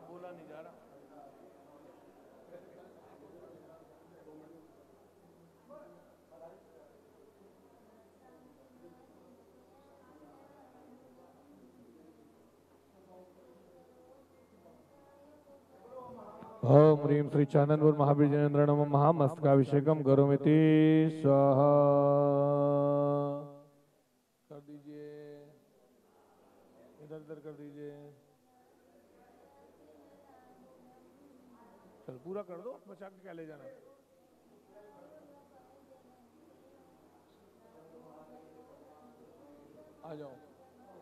बोला नहीं जा रहा। ओम ह्रीं श्री चाननपुर महावीर जनेन्द्र नमः महामस्तकाभिषेकम करोमिति स्वाहा। कर दीजिए, इधर इधर कर दीजिए। चल पूरा कर दो, बचा के क्या ले जाना। आ जाओ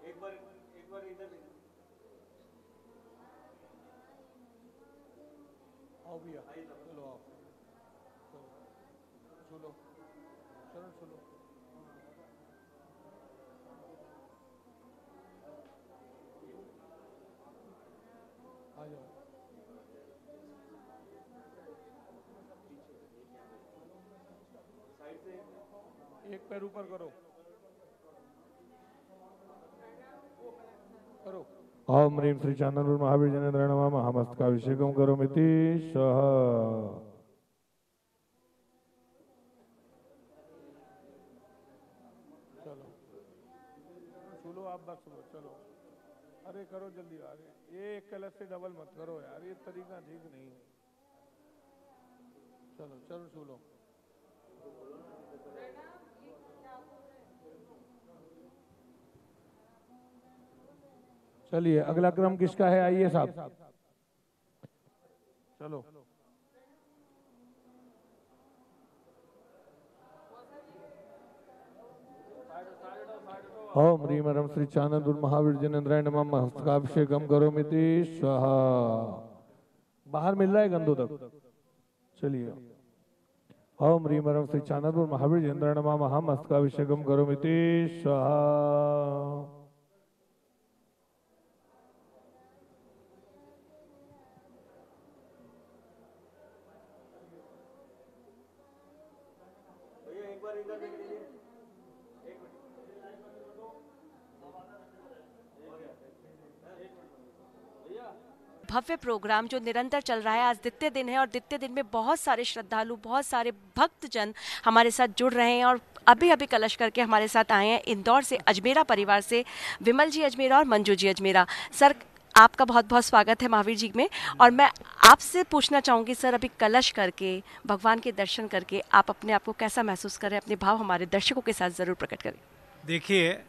एक बार इधर आओ भैया, चलो आओ, सुनो चलो सुनो। आ जाओ, एक पैर ऊपर करो, करो। ओम ह्रीं श्री चाननपुर महावीर जनेन्द्र नमः महामस्तकाभिषेकम करोमिति स्वाहा। चलो सुनो, आप बस सुनो, चलो। अरे करो जल्दी, अरे ये एक कलश से डबल मत करो यार, ये तरीका ठीक नहीं है। चलो चलो सुनो। चलिए अगला क्रम किसका है, आइए साहब, चलो। ओम ह्रीं रम श्री चाननपुर महावीर जनेन्द्राय नमः मस्तकाभिषेकम करोमिति स्वाहा। बाहर मिल रहा है गंदों तक, चलिए। ओम ह्रीं रम श्री चाननपुर महावीर जनेन्द्राय नमः महामस्तकाभिषेकम करोमिति स्वाहा। भव्य प्रोग्राम जो निरंतर चल रहा है, आज द्वितीय दिन है और द्वितीय दिन में बहुत सारे श्रद्धालु, बहुत सारे भक्तजन हमारे साथ जुड़ रहे हैं और अभी अभी कलश करके हमारे साथ आए हैं इंदौर से, अजमेरा परिवार से, विमल जी अजमेरा और मंजू जी अजमेरा। सर आपका बहुत बहुत स्वागत है महावीर जी में। और मैं आपसे पूछना चाहूँगी सर, अभी कलश करके भगवान के दर्शन करके आप अपने आप को कैसा महसूस करें, अपने भाव हमारे दर्शकों के साथ ज़रूर प्रकट करें। देखिए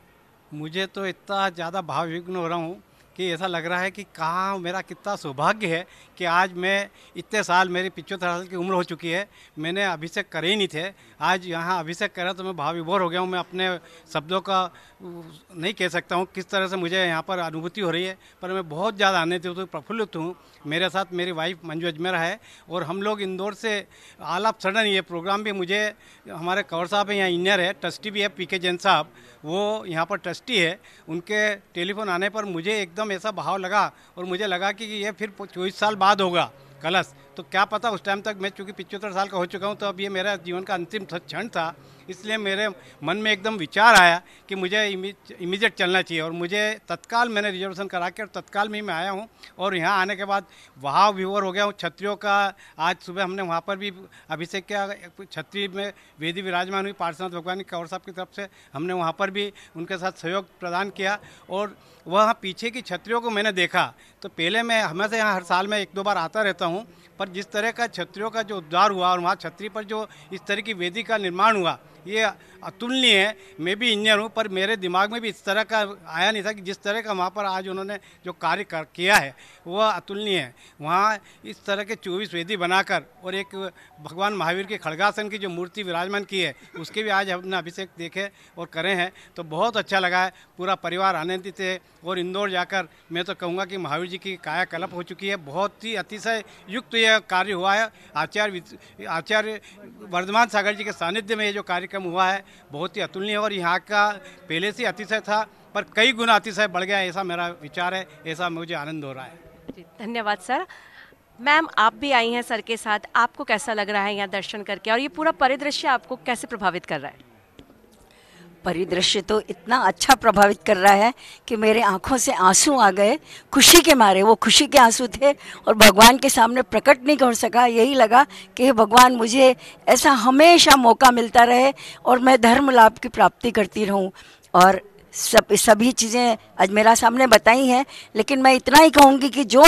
मुझे तो इतना ज़्यादा भावविघ्न हो रहा हूँ कि ऐसा लग रहा है कि कहाँ मेरा कितना सौभाग्य है कि आज मैं इतने साल, मेरी 75 साल की उम्र हो चुकी है, मैंने अभिषेक करे ही नहीं थे। आज यहाँ अभिषेक करा तो मैं भाव विभोर हो गया हूँ। मैं अपने शब्दों का नहीं कह सकता हूँ किस तरह से मुझे यहाँ पर अनुभूति हो रही है, पर मैं बहुत ज़्यादा आनंदित प्रफुल्लित हूँ। मेरे साथ मेरी वाइफ मंजू अजमेरा है और हम लोग इंदौर से आलाप सडन, ये प्रोग्राम भी मुझे हमारे कंवर साहब है यहाँ इंजीनियर है, ट्रस्टी भी है पीके जैन साहब, वो यहाँ पर ट्रस्टी है। उनके टेलीफोन आने पर मुझे एकदम ऐसा भाव लगा और मुझे लगा कि ये फिर 24 साल बाद होगा कलश, तो क्या पता उस टाइम तक मैं चूँकि 75 साल का हो चुका हूँ, तो अब ये मेरा जीवन का अंतिम क्षण था। इसलिए मेरे मन में एकदम विचार आया कि मुझे इमीडिएट चलना चाहिए और मुझे तत्काल मैंने रिजर्वेशन करा के और तत्काल में ही मैं आया हूँ। और यहाँ आने के बाद वहाँ विवोर हो गया हूँ। छत्रियों का आज सुबह हमने वहाँ पर भी अभिषेक किया, छत्री में वेदी विराजमान हुई पार्श्वनाथ भगवान की कंवर साहब की तरफ से, हमने वहाँ पर भी उनके साथ सहयोग प्रदान किया। और वहाँ पीछे की छत्रियों को मैंने देखा, तो पहले मैं हमेशा यहाँ हर साल में 1-2 बार आता रहता हूँ, पर जिस तरह का छत्रियों का जो उद्धार हुआ और वहाँ छत्री पर जो इस तरह की वेदी का निर्माण हुआ, ये अतुलनीय है। मैं भी इंजीनियर हूँ, पर मेरे दिमाग में भी इस तरह का आया नहीं था कि जिस तरह का वहाँ पर आज उन्होंने जो कार्य किया है वह अतुलनीय है। वहाँ इस तरह के 24 वेदी बनाकर और एक भगवान महावीर के खड़गासन की जो मूर्ति विराजमान की है, उसके भी आज हमने अभिषेक देखे और करे हैं, तो बहुत अच्छा लगा है। पूरा परिवार आनंदित है और इंदौर जाकर मैं तो कहूँगा कि महावीर जी की कायाकल्प हो चुकी है। बहुत ही अतिशय युक्त यह कार्य हुआ है। आचार्य वर्धमान सागर जी के सानिध्य में ये जो कार्यक्रम हुआ है बहुत ही अतुलनीय, और यहाँ का पहले से अतिशय था पर कई गुना अतिशय बढ़ गया, ऐसा मेरा विचार है, ऐसा मुझे आनंद हो रहा है। जी धन्यवाद सर। मैम आप भी आई हैं सर के साथ, आपको कैसा लग रहा है यहाँ दर्शन करके और ये पूरा परिदृश्य आपको कैसे प्रभावित कर रहा है? परिदृश्य तो इतना अच्छा प्रभावित कर रहा है कि मेरे आंखों से आंसू आ गए खुशी के मारे। वो खुशी के आंसू थे और भगवान के सामने प्रकट नहीं कर सका। यही लगा कि हे भगवान, मुझे ऐसा हमेशा मौका मिलता रहे और मैं धर्म लाभ की प्राप्ति करती रहूं। और सभी चीज़ें आज मेरा सामने बताई हैं, लेकिन मैं इतना ही कहूँगी कि जो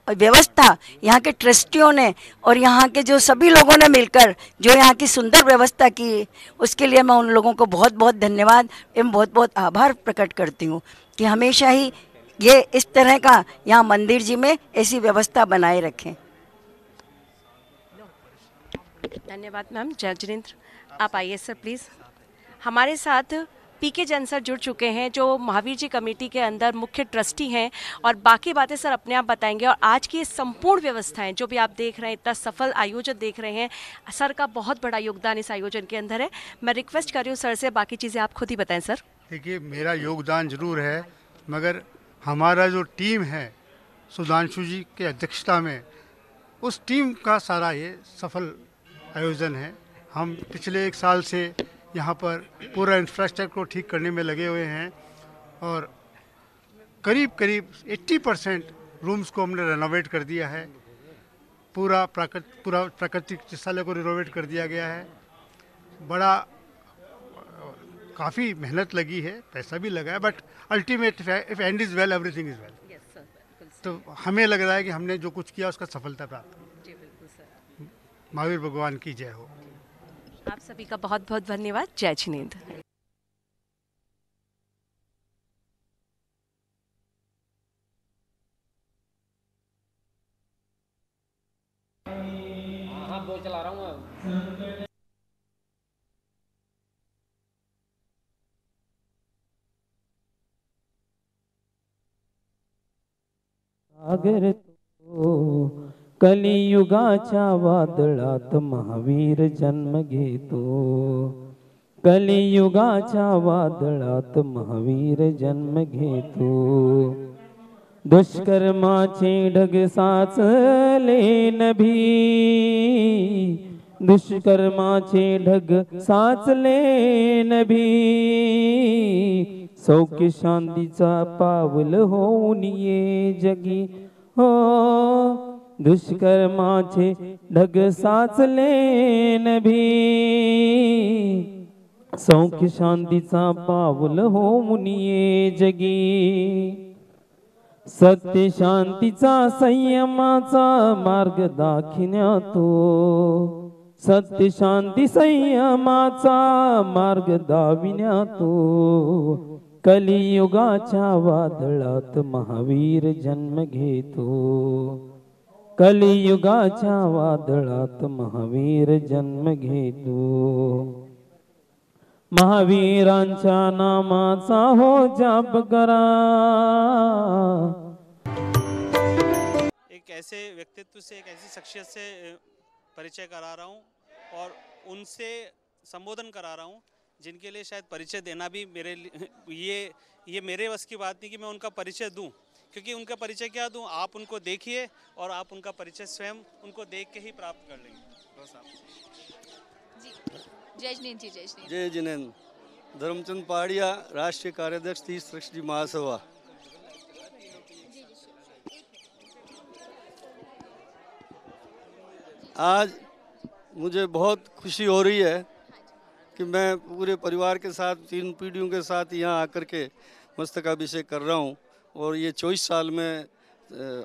व्यवस्था यहाँ के ट्रस्टियों ने और यहाँ के जो सभी लोगों ने मिलकर जो यहाँ की सुंदर व्यवस्था की, उसके लिए मैं उन लोगों को बहुत बहुत धन्यवाद एवं बहुत बहुत आभार प्रकट करती हूँ कि हमेशा ही ये इस तरह का यहाँ मंदिर जी में ऐसी व्यवस्था बनाए रखें। धन्यवाद मैम। जय जिनेंद्र, आप आइए सर प्लीज़। हमारे साथ पीके जैन सर जुड़ चुके हैं, जो महावीर जी कमेटी के अंदर मुख्य ट्रस्टी हैं, और बाकी बातें सर अपने आप बताएंगे। और आज की ये संपूर्ण व्यवस्थाएं जो भी आप देख रहे हैं, इतना सफल आयोजन देख रहे हैं, सर का बहुत बड़ा योगदान इस आयोजन के अंदर है। मैं रिक्वेस्ट कर रही हूँ सर से, बाकी चीज़ें आप खुद ही बताएं सर। देखिए, मेरा योगदान ज़रूर है, मगर हमारा जो टीम है सुधांशु जी के अध्यक्षता में, उस टीम का सारा ये सफल आयोजन है। हम पिछले 1 साल से यहाँ पर पूरा इंफ्रास्ट्रक्चर को ठीक करने में लगे हुए हैं और करीब 80% रूम्स को हमने रेनोवेट कर दिया है। पूरा प्राकृतिक चिकित्सालय को रिनोवेट कर दिया गया है। बड़ा काफ़ी मेहनत लगी है, पैसा भी लगा है, but ultimate if and is well everything is well. तो हमें लग रहा है कि हमने जो कुछ किया उसका सफलता प्राप्त की। महावीर भगवान की जय हो। आप सभी का बहुत बहुत धन्यवाद। जय जिनेंद्र। चला रहा हूँ। अगर तो कलियुगाच्या वादळात महावीर जन्म घेतो, कलियुगाच्या वादळात महावीर जन्म घेतो। दुष्कर्माचे ढग साचले नभी, दुष्कर्माचे ढग साचले नभी, सौख्य शांतीचा पावल होऊन ये जगी हो। दुष्कर्माचे ढग साचले नभी, सौख्य शांतीचा पावल होऊन ये जगी। सत्य शांतीचा संयमाचा मार्ग दाखिण्यातो, सत्य शांती संयमाचा मार्ग दाविण्यातो। कलियुगाच्या वादळात महावीर जन्म घेतो, कलियुगाच्या वादळात महावीर जन्म घेतो। महावीरांच्या नामाचा हो जाप करा। एक ऐसे व्यक्तित्व से, एक ऐसी शख्सियत से परिचय करा रहा हूँ और उनसे संबोधन करा रहा हूँ जिनके लिए शायद परिचय देना भी मेरे ये मेरे बस की बात नहीं कि मैं उनका परिचय दूं, क्योंकि उनका परिचय क्या दूं, आप उनको देखिए और आप उनका परिचय स्वयं उनको देख के ही प्राप्त कर लेंगे। बस आप जय जिनेंद्र जी। जय जिनेंद्र। जय जिनेंद्र। धर्मचंद पहाड़िया, राष्ट्रीय कार्याध्यक्ष 30 ट्रस्टी महासभा। आज मुझे बहुत खुशी हो रही है कि मैं पूरे परिवार के साथ 3 पीढ़ियों के साथ यहाँ आकर के मस्तकाभिषेक कर रहा हूँ और ये 24 साल में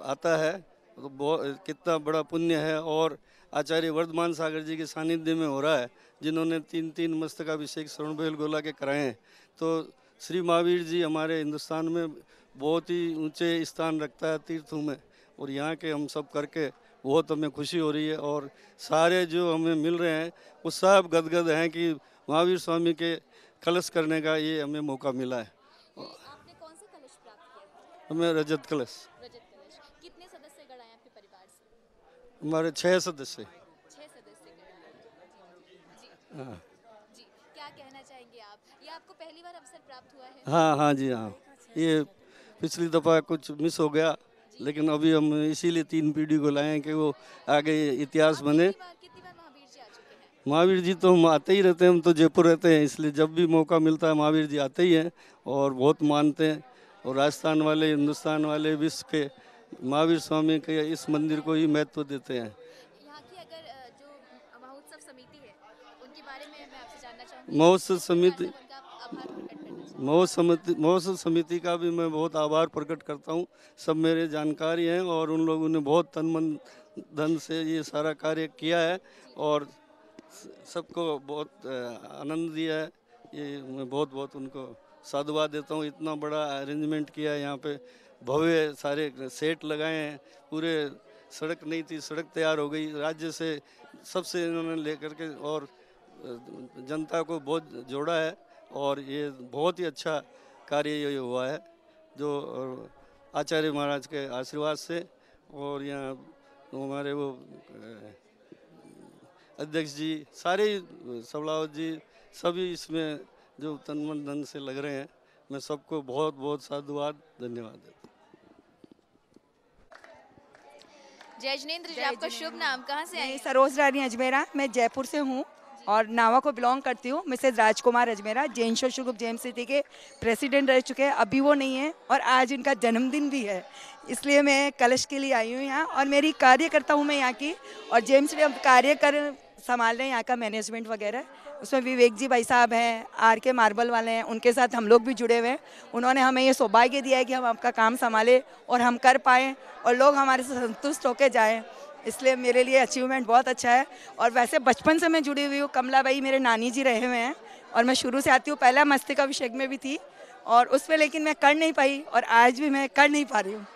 आता है, तो बहुत कितना बड़ा पुण्य है। और आचार्य वर्धमान सागर जी के सानिध्य में हो रहा है, जिन्होंने 3 मस्तकाभिषेक श्रवण गोला के कराए हैं। तो श्री महावीर जी हमारे हिंदुस्तान में बहुत ही ऊंचे स्थान रखता है तीर्थों में, और यहाँ के हम सब करके बहुत हमें खुशी हो रही है। और सारे जो हमें मिल रहे हैं वो सब गदगद हैं कि महावीर स्वामी के कलश करने का ये हमें मौका मिला है। आपने कौन सा कलश प्राप्त किया? हमें रजत कलश। रजत कलश। कितने सदस्य गढ़ हैं आपके परिवार से? हमारे 6 सदस्य। 6 सदस्य गढ़। जी। हाँ जी, क्या कहना चाहेंगे आप? ये आपको पहली बार अवसर प्राप्त हुआ है? हाँ हाँ जी हाँ, ये पिछली दफ़ा कुछ मिस हो गया, लेकिन अभी हम इसीलिए 3 पीढ़ी को लाए हैं कि वो आगे इतिहास बने। कितनी बार महावीर जी आ चुके हैं? महावीर जी तो हम आते ही रहते हैं, हम तो जयपुर रहते हैं, इसलिए जब भी मौका मिलता है महावीर जी आते ही हैं और बहुत मानते हैं। और राजस्थान वाले, हिंदुस्तान वाले, विश्व के महावीर स्वामी के इस मंदिर को ही महत्व देते हैं। यहाँ की अगर जो महोत्सव समिति है उनके बारे में मैं आपसे जानना चाहूँगी। महोत्सव समिति उनका आभार प्रकट करना चाहूँगी। महोत्सव समिति का भी मैं बहुत आभार प्रकट करता हूँ। सब मेरे जानकारी हैं और उन लोगों ने बहुत तन मन धन से ये सारा कार्य किया है और सबको बहुत आनंद दिया है। ये मैं बहुत बहुत उनको साधुवाद देता हूँ। इतना बड़ा अरेंजमेंट किया है, यहाँ पे भव्य सारे सेट लगाए हैं, पूरे सड़क नहीं थी, सड़क तैयार हो गई। राज्य से सबसे इन्होंने लेकर के और जनता को बहुत जोड़ा है और ये बहुत ही अच्छा कार्य ये हुआ है जो आचार्य महाराज के आशीर्वाद से। और यहाँ हमारे वो अध्यक्ष जी, सारे सवलावत जी, सभी इसमें जो तन मन धन से लग रहे हैं, मैं सबको बहुत बहुत साधुवाद धन्यवाद देता हूँ। जय जिनेंद्र जी, आपका शुभ नाम, कहाँ से आए? सरोज रानी अजमेरा, मैं जयपुर से हूँ और नावा को बिलोंग करती हूँ। Mrs Rajkumar Ajmera Jain social group gem city के प्रेसिडेंट रह चुके हैं, अभी वो नहीं है और आज उनका जन्मदिन भी है, इसलिए मैं कलश के लिए आई हूँ यहाँ। और मेरी कार्यकर्ता हूँ मैं यहाँ की, और जेम सिटी अब कार्य कर संभाल रहे हैं यहाँ का मैनेजमेंट वगैरह। उसमें विवेक जी भाई साहब हैं, आर के मार्बल वाले हैं, उनके साथ हम लोग भी जुड़े हुए हैं। उन्होंने हमें ये सौभाग्य दिया है कि हम आपका काम संभालें और हम कर पाएँ और लोग हमारे से संतुष्ट होकर जाएँ, इसलिए मेरे लिए अचीवमेंट बहुत अच्छा है। और वैसे बचपन से मैं जुड़ी हुई हूँ, कमलाबाई मेरे नानी जी रहे हुए हैं और मैं शुरू से आती हूँ। पहला मस्तिष्काभिषेक में भी थी और उस पर लेकिन मैं कर नहीं पाई और आज भी मैं कर नहीं पा रही हूँ,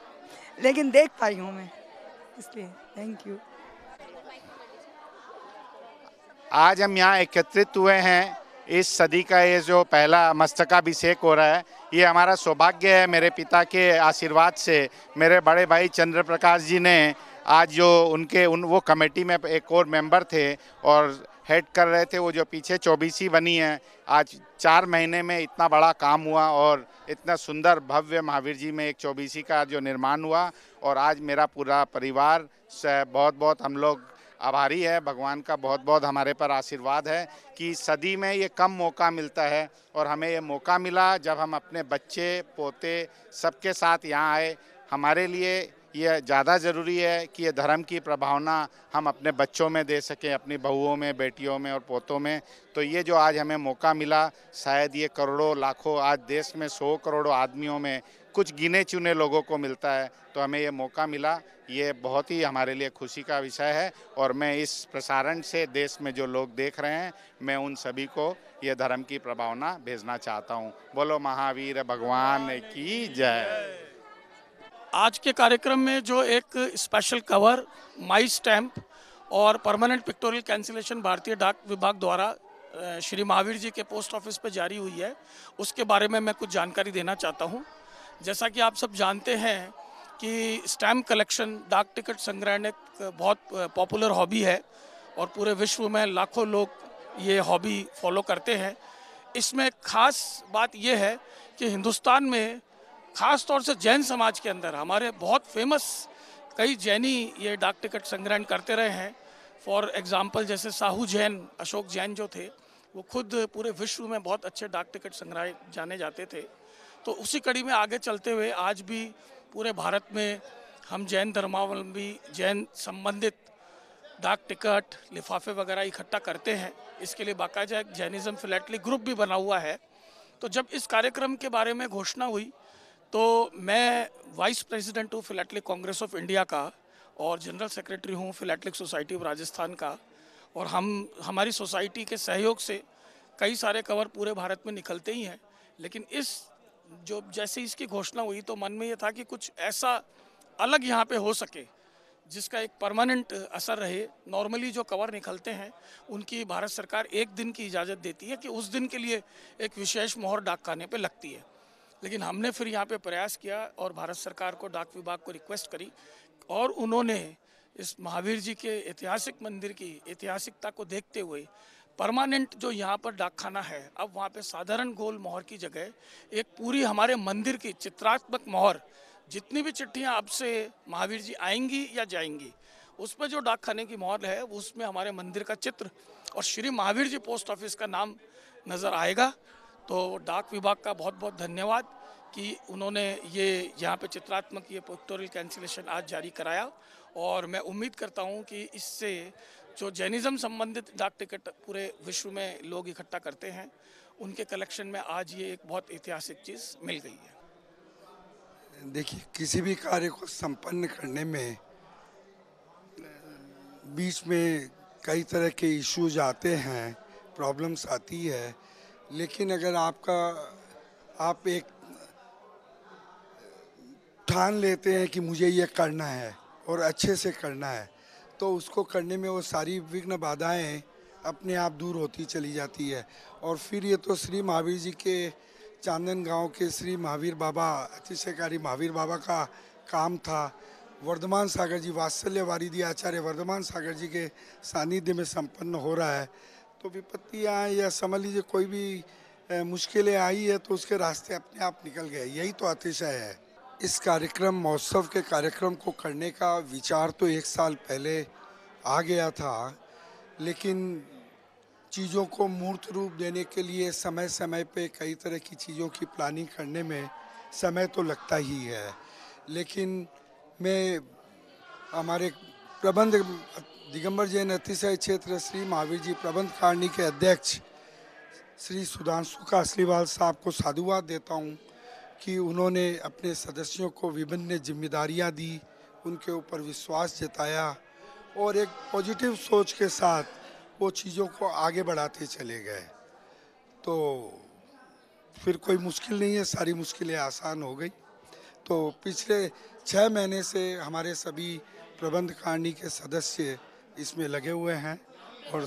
लेकिन देख पाई हूँ मैं, इसलिए थैंक यू। आज हम यहाँ एकत्रित हुए हैं, इस सदी का ये जो पहला मस्तकाभिषेक हो रहा है, ये हमारा सौभाग्य है। मेरे पिता के आशीर्वाद से मेरे बड़े भाई चंद्र प्रकाश जी ने आज जो वो कमेटी में एक और मेंबर थे और हेड कर रहे थे, वो जो पीछे 24 बनी है, आज 4 महीने में इतना बड़ा काम हुआ और इतना सुंदर भव्य महावीर जी में एक 24 का जो निर्माण हुआ। और आज मेरा पूरा परिवार से बहुत बहुत हम लोग आभारी है। भगवान का बहुत बहुत हमारे पर आशीर्वाद है कि सदी में ये कम मौका मिलता है और हमें ये मौका मिला जब हम अपने बच्चे पोते सबके साथ यहाँ आए। हमारे लिए ये ज़्यादा ज़रूरी है कि ये धर्म की प्रभावना हम अपने बच्चों में दे सकें, अपनी बहुओं में, बेटियों में और पोतों में। तो ये जो आज हमें मौका मिला, शायद ये करोड़ों लाखों, आज देश में 100 करोड़ आदमियों में कुछ गिने चुने लोगों को मिलता है, तो हमें ये मौका मिला, ये बहुत ही हमारे लिए खुशी का विषय है। और मैं इस प्रसारण से देश में जो लोग देख रहे हैं, मैं उन सभी को ये धर्म की प्रभावना भेजना चाहता हूँ। बोलो महावीर भगवान की जय। आज के कार्यक्रम में जो एक स्पेशल कवर, माई स्टैम्प और परमानेंट पिक्टोरियल कैंसिलेशन भारतीय डाक विभाग द्वारा श्री महावीर जी के पोस्ट ऑफिस पर जारी हुई है, उसके बारे में मैं कुछ जानकारी देना चाहता हूँ। जैसा कि आप सब जानते हैं कि स्टैम्प कलेक्शन, डाक टिकट संग्रहण एक बहुत पॉपुलर हॉबी है और पूरे विश्व में लाखों लोग ये हॉबी फॉलो करते हैं। इसमें खास बात यह है कि हिंदुस्तान में खास तौर से जैन समाज के अंदर हमारे बहुत फेमस कई जैनी ये डाक टिकट संग्रहण करते रहे हैं। फॉर एग्जांपल जैसे साहू जैन, अशोक जैन जो थे, वो खुद पूरे विश्व में बहुत अच्छे डाक टिकट संग्रह जाने जाते थे। तो उसी कड़ी में आगे चलते हुए आज भी पूरे भारत में हम जैन धर्मावलंबी, जैन संबंधित डाक टिकट, लिफाफे वगैरह इकट्ठा करते हैं। इसके लिए बाकायदा एक जैनिज़्म फिलैटली ग्रुप भी बना हुआ है। तो जब इस कार्यक्रम के बारे में घोषणा हुई तो मैं वाइस प्रेसिडेंट हूँ फिलैटलिक कांग्रेस ऑफ इंडिया का और जनरल सेक्रेटरी हूँ फिलैटलिक सोसाइटी ऑफ राजस्थान का। और हमारी सोसाइटी के सहयोग से कई सारे कवर पूरे भारत में निकलते ही हैं। लेकिन जैसे इसकी घोषणा हुई तो मन में ये था कि कुछ ऐसा अलग यहाँ पे हो सके जिसका एक परमानेंट असर रहे। नॉर्मली जो कवर निकलते हैं उनकी भारत सरकार 1 दिन की इजाज़त देती है कि उस दिन के लिए एक विशेष मोहर डाक खाने पे लगती है। लेकिन हमने फिर यहाँ पे प्रयास किया और भारत सरकार को, डाक विभाग को रिक्वेस्ट करी और उन्होंने इस महावीर जी के ऐतिहासिक मंदिर की ऐतिहासिकता को देखते हुए परमानेंट जो यहाँ पर डाकखाना है, अब वहाँ पे साधारण गोल मोहर की जगह एक पूरी हमारे मंदिर की चित्रात्मक मोहर, जितनी भी चिट्ठियाँ अब से महावीर जी आएंगी या जाएंगी उसमें जो डाक खाने की मोहर है उसमें हमारे मंदिर का चित्र और श्री महावीर जी पोस्ट ऑफिस का नाम नज़र आएगा। तो डाक विभाग का बहुत बहुत धन्यवाद कि उन्होंने ये यहाँ पे चित्रात्मक ये पिक्टोरियल कैंसिलेशन आज जारी कराया। और मैं उम्मीद करता हूँ कि इससे जो जैनिज़्म संबंधित डाक टिकट पूरे विश्व में लोग इकट्ठा करते हैं, उनके कलेक्शन में आज ये एक बहुत ऐतिहासिक चीज़ मिल गई है। देखिए, किसी भी कार्य को संपन्न करने में बीच में कई तरह के इश्यूज आते हैं, प्रॉब्लम्स आती है, लेकिन अगर आप एक ठान लेते हैं कि मुझे ये करना है और अच्छे से करना है, तो उसको करने में वो सारी विघ्न बाधाएं अपने आप दूर होती चली जाती है। और फिर ये तो श्री महावीर जी के चांदन गांव के श्री महावीर बाबा, अतिशयकारी महावीर बाबा का काम था। वर्धमान सागर जी, वात्सल्य वारिधि आचार्य वर्धमान सागर जी के सानिध्य में संपन्न हो रहा है। तो विपत्तियाँ या समझ लीजिए कोई भी मुश्किलें आई है तो उसके रास्ते अपने आप निकल गए, यही तो अतिशय है। इस कार्यक्रम महोत्सव के कार्यक्रम को करने का विचार तो 1 साल पहले आ गया था, लेकिन चीज़ों को मूर्त रूप देने के लिए समय समय पे कई तरह की चीज़ों की प्लानिंग करने में समय तो लगता ही है। लेकिन मैं हमारे प्रबंध दिगंबर जैन अतिशय क्षेत्र श्री महावीर जी प्रबंध कारिणी के अध्यक्ष श्री सुधांशु कासलीवाल साहब को साधुवाद देता हूँ कि उन्होंने अपने सदस्यों को विभिन्न जिम्मेदारियाँ दी, उनके ऊपर विश्वास जताया और एक पॉजिटिव सोच के साथ वो चीज़ों को आगे बढ़ाते चले गए। तो फिर कोई मुश्किल नहीं है, सारी मुश्किलें आसान हो गई। तो पिछले 6 महीने से हमारे सभी प्रबंध कारिणी के सदस्य इसमें लगे हुए हैं। और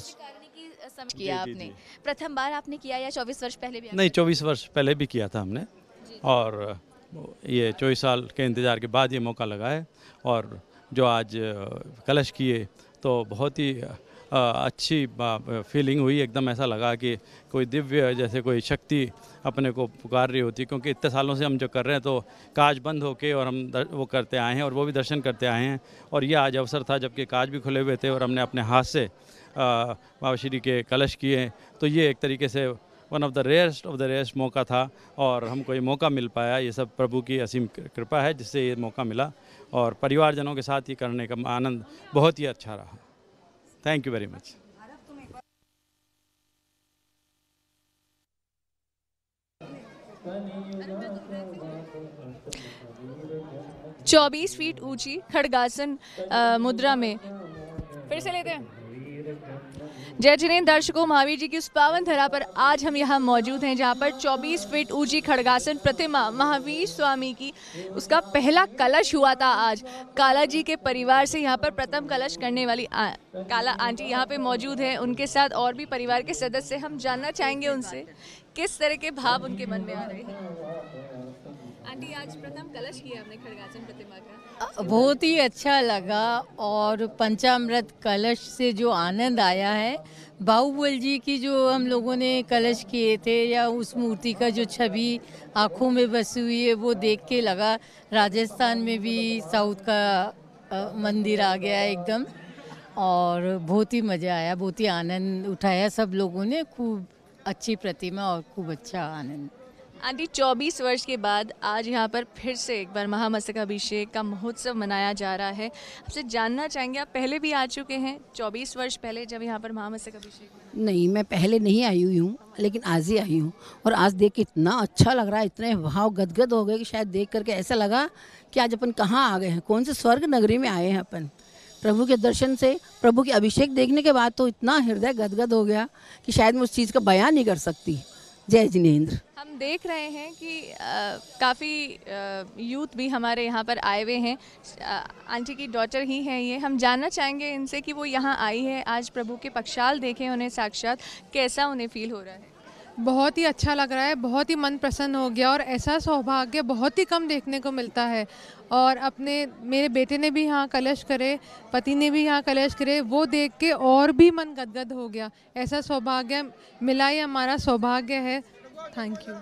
किया आपने प्रथम बार आपने किया या 24 वर्ष पहले भी? नहीं, 24 वर्ष पहले भी किया था हमने और ये 24 साल के इंतज़ार के बाद ये मौका लगा है। और जो आज कलश किए तो बहुत ही अच्छी फीलिंग हुई। एकदम ऐसा लगा कि कोई दिव्य जैसे कोई शक्ति अपने को पुकार रही होती, क्योंकि इतने सालों से हम जो कर रहे हैं तो काज बंद होके और हम वो करते आए हैं और वो भी दर्शन करते आए हैं। और ये आज अवसर था जबकि काज भी खुले हुए थे और हमने अपने हाथ से बाबा श्री के कलश किए। तो ये एक तरीके से वन ऑफ द रेयरेस्ट मौका था और हमको ये मौका मिल पाया। ये सब प्रभु की असीम कृपा है जिससे ये मौका मिला और परिवारजनों के साथ ये करने का आनंद बहुत ही अच्छा रहा। Thank you very much. 24 feet ऊंची खड़गासन मुद्रा में फिर से लेते हैं। जय जिनेंद्र दर्शकों, महावीर जी की उस पावन धरा पर आज हम यहाँ मौजूद हैं जहाँ पर 24 फीट ऊंची खड़गासन प्रतिमा महावीर स्वामी की उसका पहला कलश हुआ था। आज काला जी के परिवार से यहाँ पर प्रथम कलश करने वाली काला आंटी यहाँ पे मौजूद है, उनके साथ और भी परिवार के सदस्य। हम जानना चाहेंगे उनसे किस तरह के भाव उनके मन में आ रहे हैं। आंटी, आज प्रथम कलश किया आपने खड़गासन प्रतिमा का, बहुत ही अच्छा लगा और पंचामृत कलश से जो आनंद आया है, बाहुबल जी की जो हम लोगों ने कलश किए थे या उस मूर्ति का जो छवि आँखों में बसी हुई है वो देख के लगा राजस्थान में भी साउथ का मंदिर आ गया एकदम। और बहुत ही मज़ा आया, बहुत ही आनंद उठाया सब लोगों ने। खूब अच्छी प्रतिमा और खूब अच्छा आनंद। आंटी, 24 वर्ष के बाद आज यहाँ पर फिर से एक बार महामस्तकाभिषेक का महोत्सव मनाया जा रहा है। आपसे जानना चाहेंगे, आप पहले भी आ चुके हैं 24 वर्ष पहले जब यहाँ पर महामस्तकाभिषेक? नहीं, मैं पहले नहीं आई हुई हूँ, लेकिन आज ही आई हूँ और आज देख के इतना अच्छा लग रहा है, इतने भाव गदगद हो गए कि शायद देख करके ऐसा लगा कि आज अपन कहाँ आ गए हैं, कौन से स्वर्ग नगरी में आए हैं अपन। प्रभु के दर्शन से, प्रभु के अभिषेक देखने के बाद तो इतना हृदय गदगद हो गया कि शायद मैं उस चीज़ का बयान नहीं कर सकती। जय जिनेंद्र। हम देख रहे हैं कि काफ़ी यूथ भी हमारे यहाँ पर आए हुए हैं। आंटी की डॉटर ही हैं ये। हम जानना चाहेंगे इनसे कि वो यहाँ आई है, आज प्रभु के पक्षाल देखे उन्हें साक्षात, कैसा उन्हें फील हो रहा है? बहुत ही अच्छा लग रहा है, बहुत ही मन प्रसन्न हो गया और ऐसा सौभाग्य बहुत ही कम देखने को मिलता है। और मेरे बेटे ने भी यहाँ कलश करे, पति ने भी यहाँ कलश करे, वो देख के और भी मन गदगद हो गया। ऐसा सौभाग्य मिला, ये हमारा सौभाग्य है। Thank you.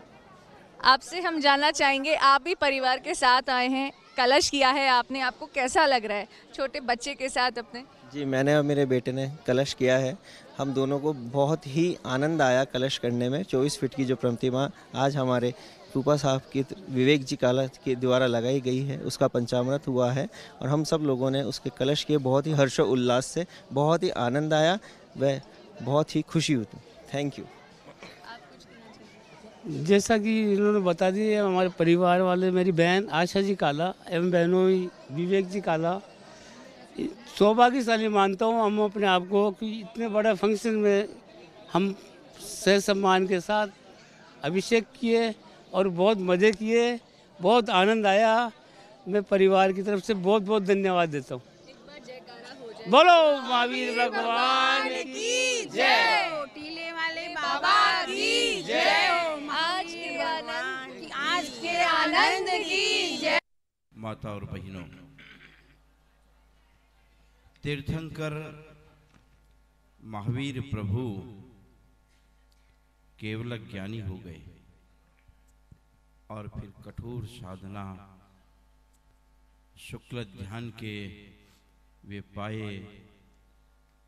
आपसे हम जानना चाहेंगे, आप भी परिवार के साथ आए हैं, कलश किया है आपने, आपको कैसा लग रहा है छोटे बच्चे के साथ अपने? जी, मैंने और मेरे बेटे ने कलश किया है। हम दोनों को बहुत ही आनंद आया कलश करने में। 24 फीट की जो प्रतिमा आज हमारे फूफा साहब की विवेक जी काला के द्वारा लगाई गई है, उसका पंचामृत हुआ है और हम सब लोगों ने उसके कलश किए। बहुत ही हर्षो उल्लास से, बहुत ही आनंद आया, वह बहुत ही खुशी हुई। Thank you. जैसा कि इन्होंने बता दिया, हमारे परिवार वाले, मेरी बहन आशा जी काला एवं बहनों विवेक जी काला, सौभाग्यशाली मानता हूँ हम अपने आप को कि इतने बड़े फंक्शन में हम सह सम्मान के साथ अभिषेक किए और बहुत मज़े किए, बहुत आनंद आया। मैं परिवार की तरफ से बहुत बहुत धन्यवाद देता हूँ। बोलो महावीर भगवान की जय, टीले वाले बाबा की जय, आज के आनंद की जय। माता और बहनों, तीर्थंकर महावीर प्रभु केवल ज्ञानी हो गए और फिर कठोर साधना शुक्ल ध्यान के वे पाए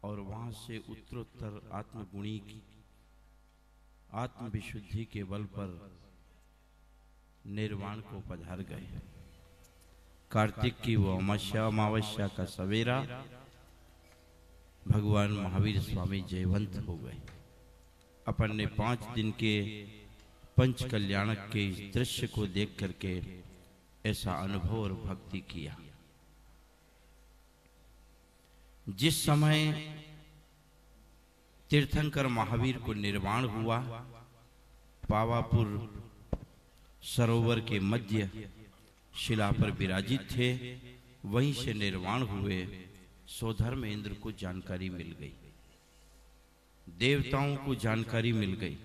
और वहां से उत्तरोत्तर आत्मगुणी की आत्मविशुद्धि के बल पर निर्वाण को पधार गए। कार्तिक की वो अमावस्या का सवेरा भगवान महावीर स्वामी जयवंत हो गए। अपन ने 5 दिन के पंच कल्याणक के इस दृश्य को देख करके ऐसा अनुभव और भक्ति किया। जिस समय तीर्थंकर महावीर को निर्वाण हुआ, पावापुर सरोवर के मध्य शिला पर विराजित थे, वहीं से निर्वाण हुए। सौधर्म इंद्र को जानकारी मिल गई, देवताओं को जानकारी मिल गई।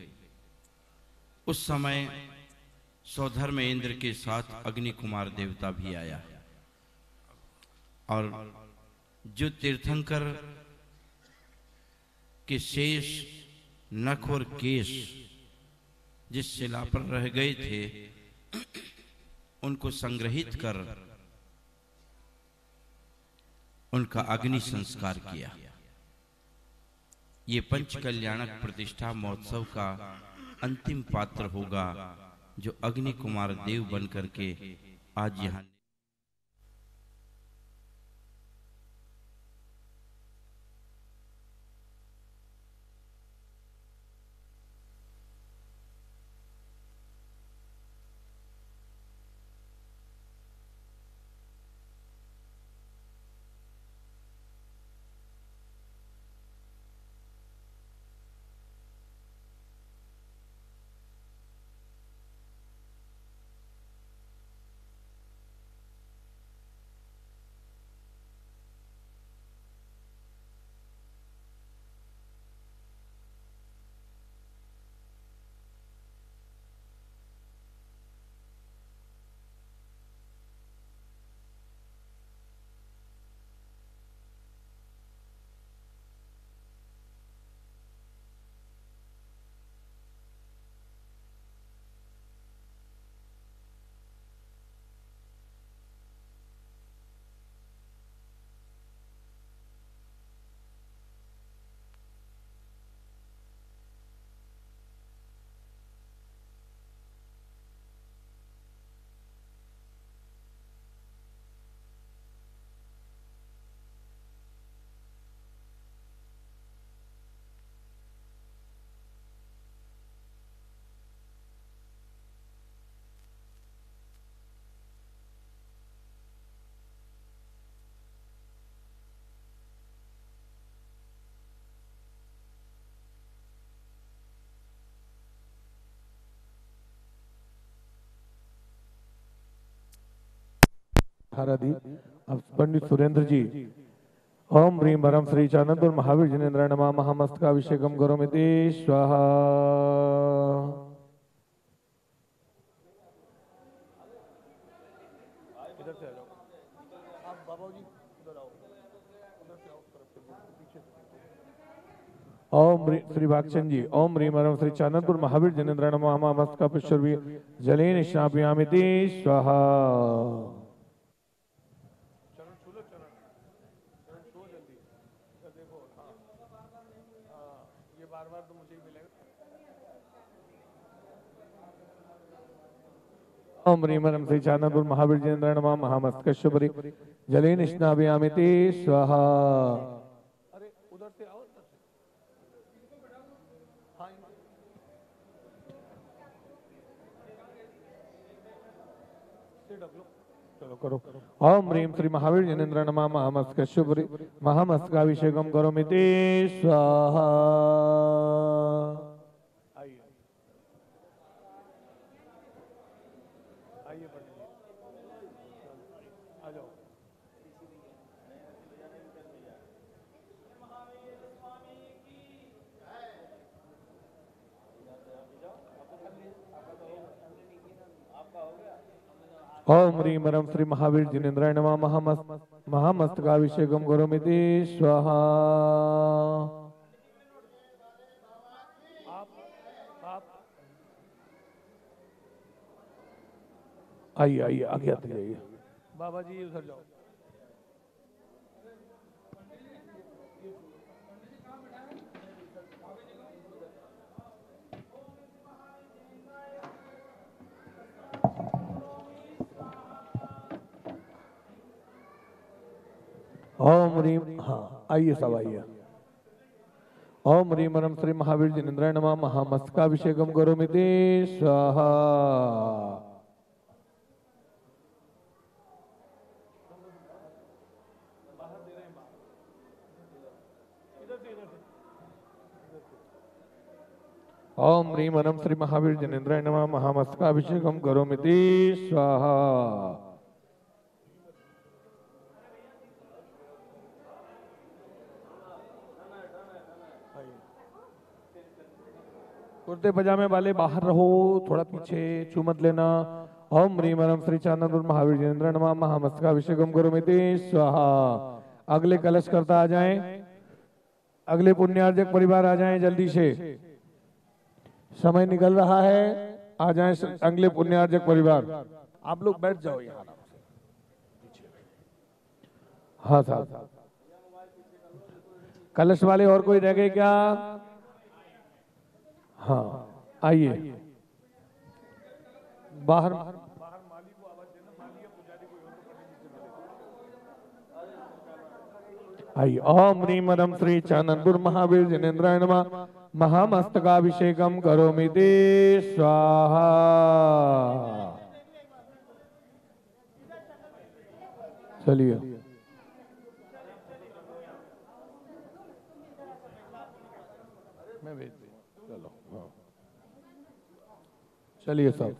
उस समय सौधर्म इंद्र के साथ अग्नि कुमार देवता भी आया और जो तीर्थंकर के शेष नख और केश जिस शिला पर रह गए थे, उनको संग्रहित कर उनका अग्नि संस्कार किया। ये पंच कल्याणक प्रतिष्ठा महोत्सव का अंतिम पात्र होगा जो अग्नि कुमार देव बन करके आज यहाँ आराधी अब पंडित सुरेंद्र जी ओम ह्रीं परम श्री चानंदपुर महावीर जिनेन्द्राय नमः महामस्तकाभिषेकम करोमीति स्वाहा। ओम श्री भागचंद जी ओम ह्रीं परम श्री चानंदपुर महावीर जिनेन्द्राय नमः महामस्तकाभिषेकम जलेन स्नापयामीति स्वाहा। छूलो चरण, चरण छुओ जल्दी। तो देखो हाँ हाँ, ये बार बार तो मुझे ही मिलेगा। ओम ह्रीं रं श्री चानदपुर महावीर जिनेन्द्राय नमः। महामस्तकश्यपरि जलेन स्नापयामिति स्वाहा। अरे उधर से आओ, उधर से। हाँ, चलो करो। ओम ह्रीं श्री महावीर जिनेन्द्राय नमः। महामस्तकश्यपरि महामस्तकाभिषेकम करोमिति स्वाहा। आइए पंडित जी, आ जाओ। ओम ह्रीं रं श्री महावीर जिनेन्द्राय नमः। महामस्तकाभिषेकम करोमिति स्वाहा। आइए आइए, आगे आते जाइए। बाबा जी उधर जाओ। ओम ह्रीं, हाँ आइए सब आइए। ओम ह्रीं रं श्री महावीर जिनेन्द्राय नमः। महामस्तकाभिषेकम करोमिति स्वाहा। ओम ह्रीं रं श्री महावीर जिनेन्द्राय नमः। महामस्तकाभिषेकम करोमिति स्वाहा। कुर्ते पजामे वाले बाहर रहो, थोड़ा पीछे, छू मत लेना। ओम ह्रीं रं श्री चानदपुर महावीर जिनेन्द्राय नमः। महामस्तकाभिषेकम करोमिति स्वाहा। अगले कलश करता आ जाएं, अगले पुण्यार्जक परिवार आ जाएं जल्दी से, समय निकल रहा है। आ जाएं अगले पुण्यार्जक परिवार। आप लोग बैठ जाओ यहाँ। हाँ साहब, कलश वाले और कोई रह गए क्या? हाँ आइए बाहर। आइए। ओम ह्रीं रं श्री चानदपुर महावीर जिनेन्द्राय नमः। महामस्तकाभिषेकम करोमिति स्वाहा। चलिए मैं भेज दी, चलो हाँ। चलिए सब।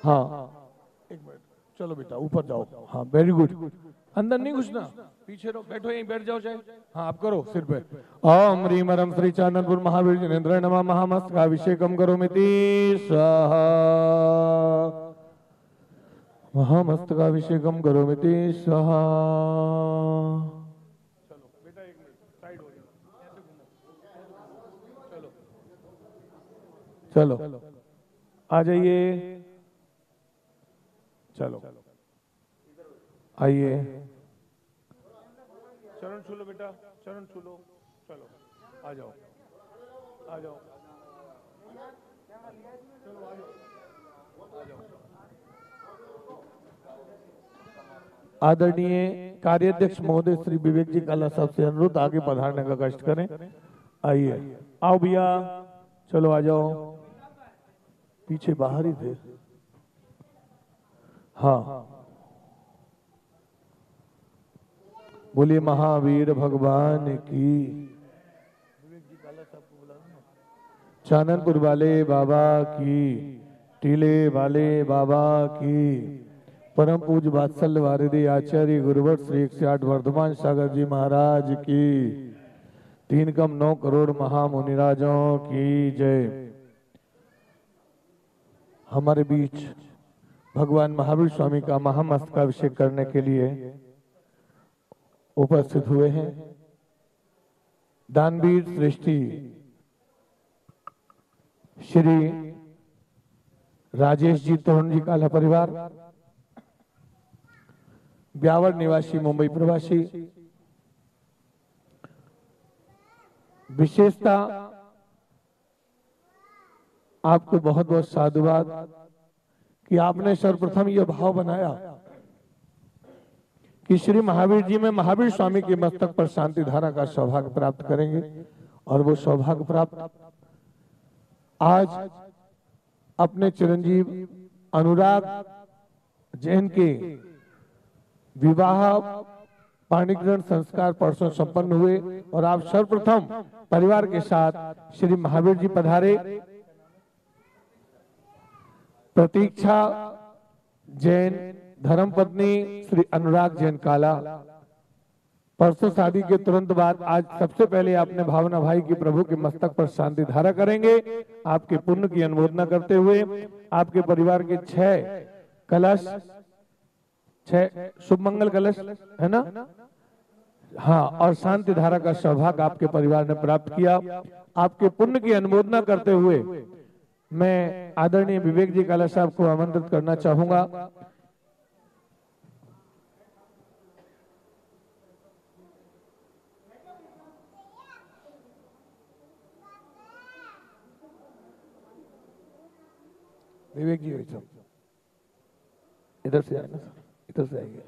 हाँ एक मिनट, चलो बेटा ऊपर जाओ। हाँ वेरी गुड, अंदर नहीं घुसना, पीछे रहो, बैठो यहीं बैठ जाओ चाहे। हाँ आप करो सिर पे। ओम ह्रीं रं श्री चानदपुर महावीर जिनेन्द्राय नमः। महामस्तकाभिषेकम करोमिति स्वाहा। महामस्तकाभिषेकम करोमिति स्वाहा। चलो बेटा एक मिनट साइड हो जाओ, ऐसे घूमो। चलो चलो आ जाइए। चलो आइए, चरण छू लो बेटा, चरण छू लो। चलो आ जाओ आ जाओ, चलो आ जाओ आ जाओ। आदरणीय कार्याध्यक्ष महोदय श्री विवेक जी काला साहब से अनुरोध आगे पधारने का कष्ट करें। आइए, आओ भैया, चलो आ जाओ, पीछे बाहर ही थे। हाँ, बोलिए महावीर भगवान की, चाननपुर वाले बाबा की, टीले वाले बाबा की, परम पूज वात्सल्य वारिधि आचार्य गुरुवर श्री 108 वर्धमान सागर जी महाराज की, 3 कम 9 करोड़ महामुनिराजों की जय। हमारे बीच भगवान महावीर स्वामी का महामस्तकाभिषेक करने के लिए उपस्थित हुए हैं दानवीर श्रेष्ठी श्री राजेश जी तोरण जी काला परिवार, ब्यावर निवासी मुंबई प्रवासी। विशेषता आपको बहुत बहुत साधुवाद कि आपने सर्वप्रथम यह भाव बनाया कि श्री महावीर जी में महावीर स्वामी के मस्तक पर शांति धारा का सौभाग्य प्राप्त करेंगे, और वो सौभाग्य प्राप्त आज अपने चिरंजीव अनुराग जैन के विवाह पाणिग्रहण संस्कार परसों संपन्न हुए, और आप सर्वप्रथम परिवार के साथ श्री महावीर जी पधारे। प्रतीक्षा जैन धर्मपत्नी श्री अनुराग जैन काला, परसों शादी के तुरंत बाद आज सबसे पहले आपने भावना भाई की प्रभु के मस्तक पर शांति धारा करेंगे। आपके पुण्य की अनुमोदना करते हुए आपके परिवार के 6 कलश, 6 शुभ मंगल कलश है ना, हाँ, और शांति धारा का सौभाग्य आपके परिवार ने प्राप्त किया। आपके पुण्य की अनुमोदना करते हुए मैं आदरणीय विवेक जी काला साहब को आमंत्रित करना चाहूंगा। विवेक जी इधर से आए ना सर, इधर से आइए।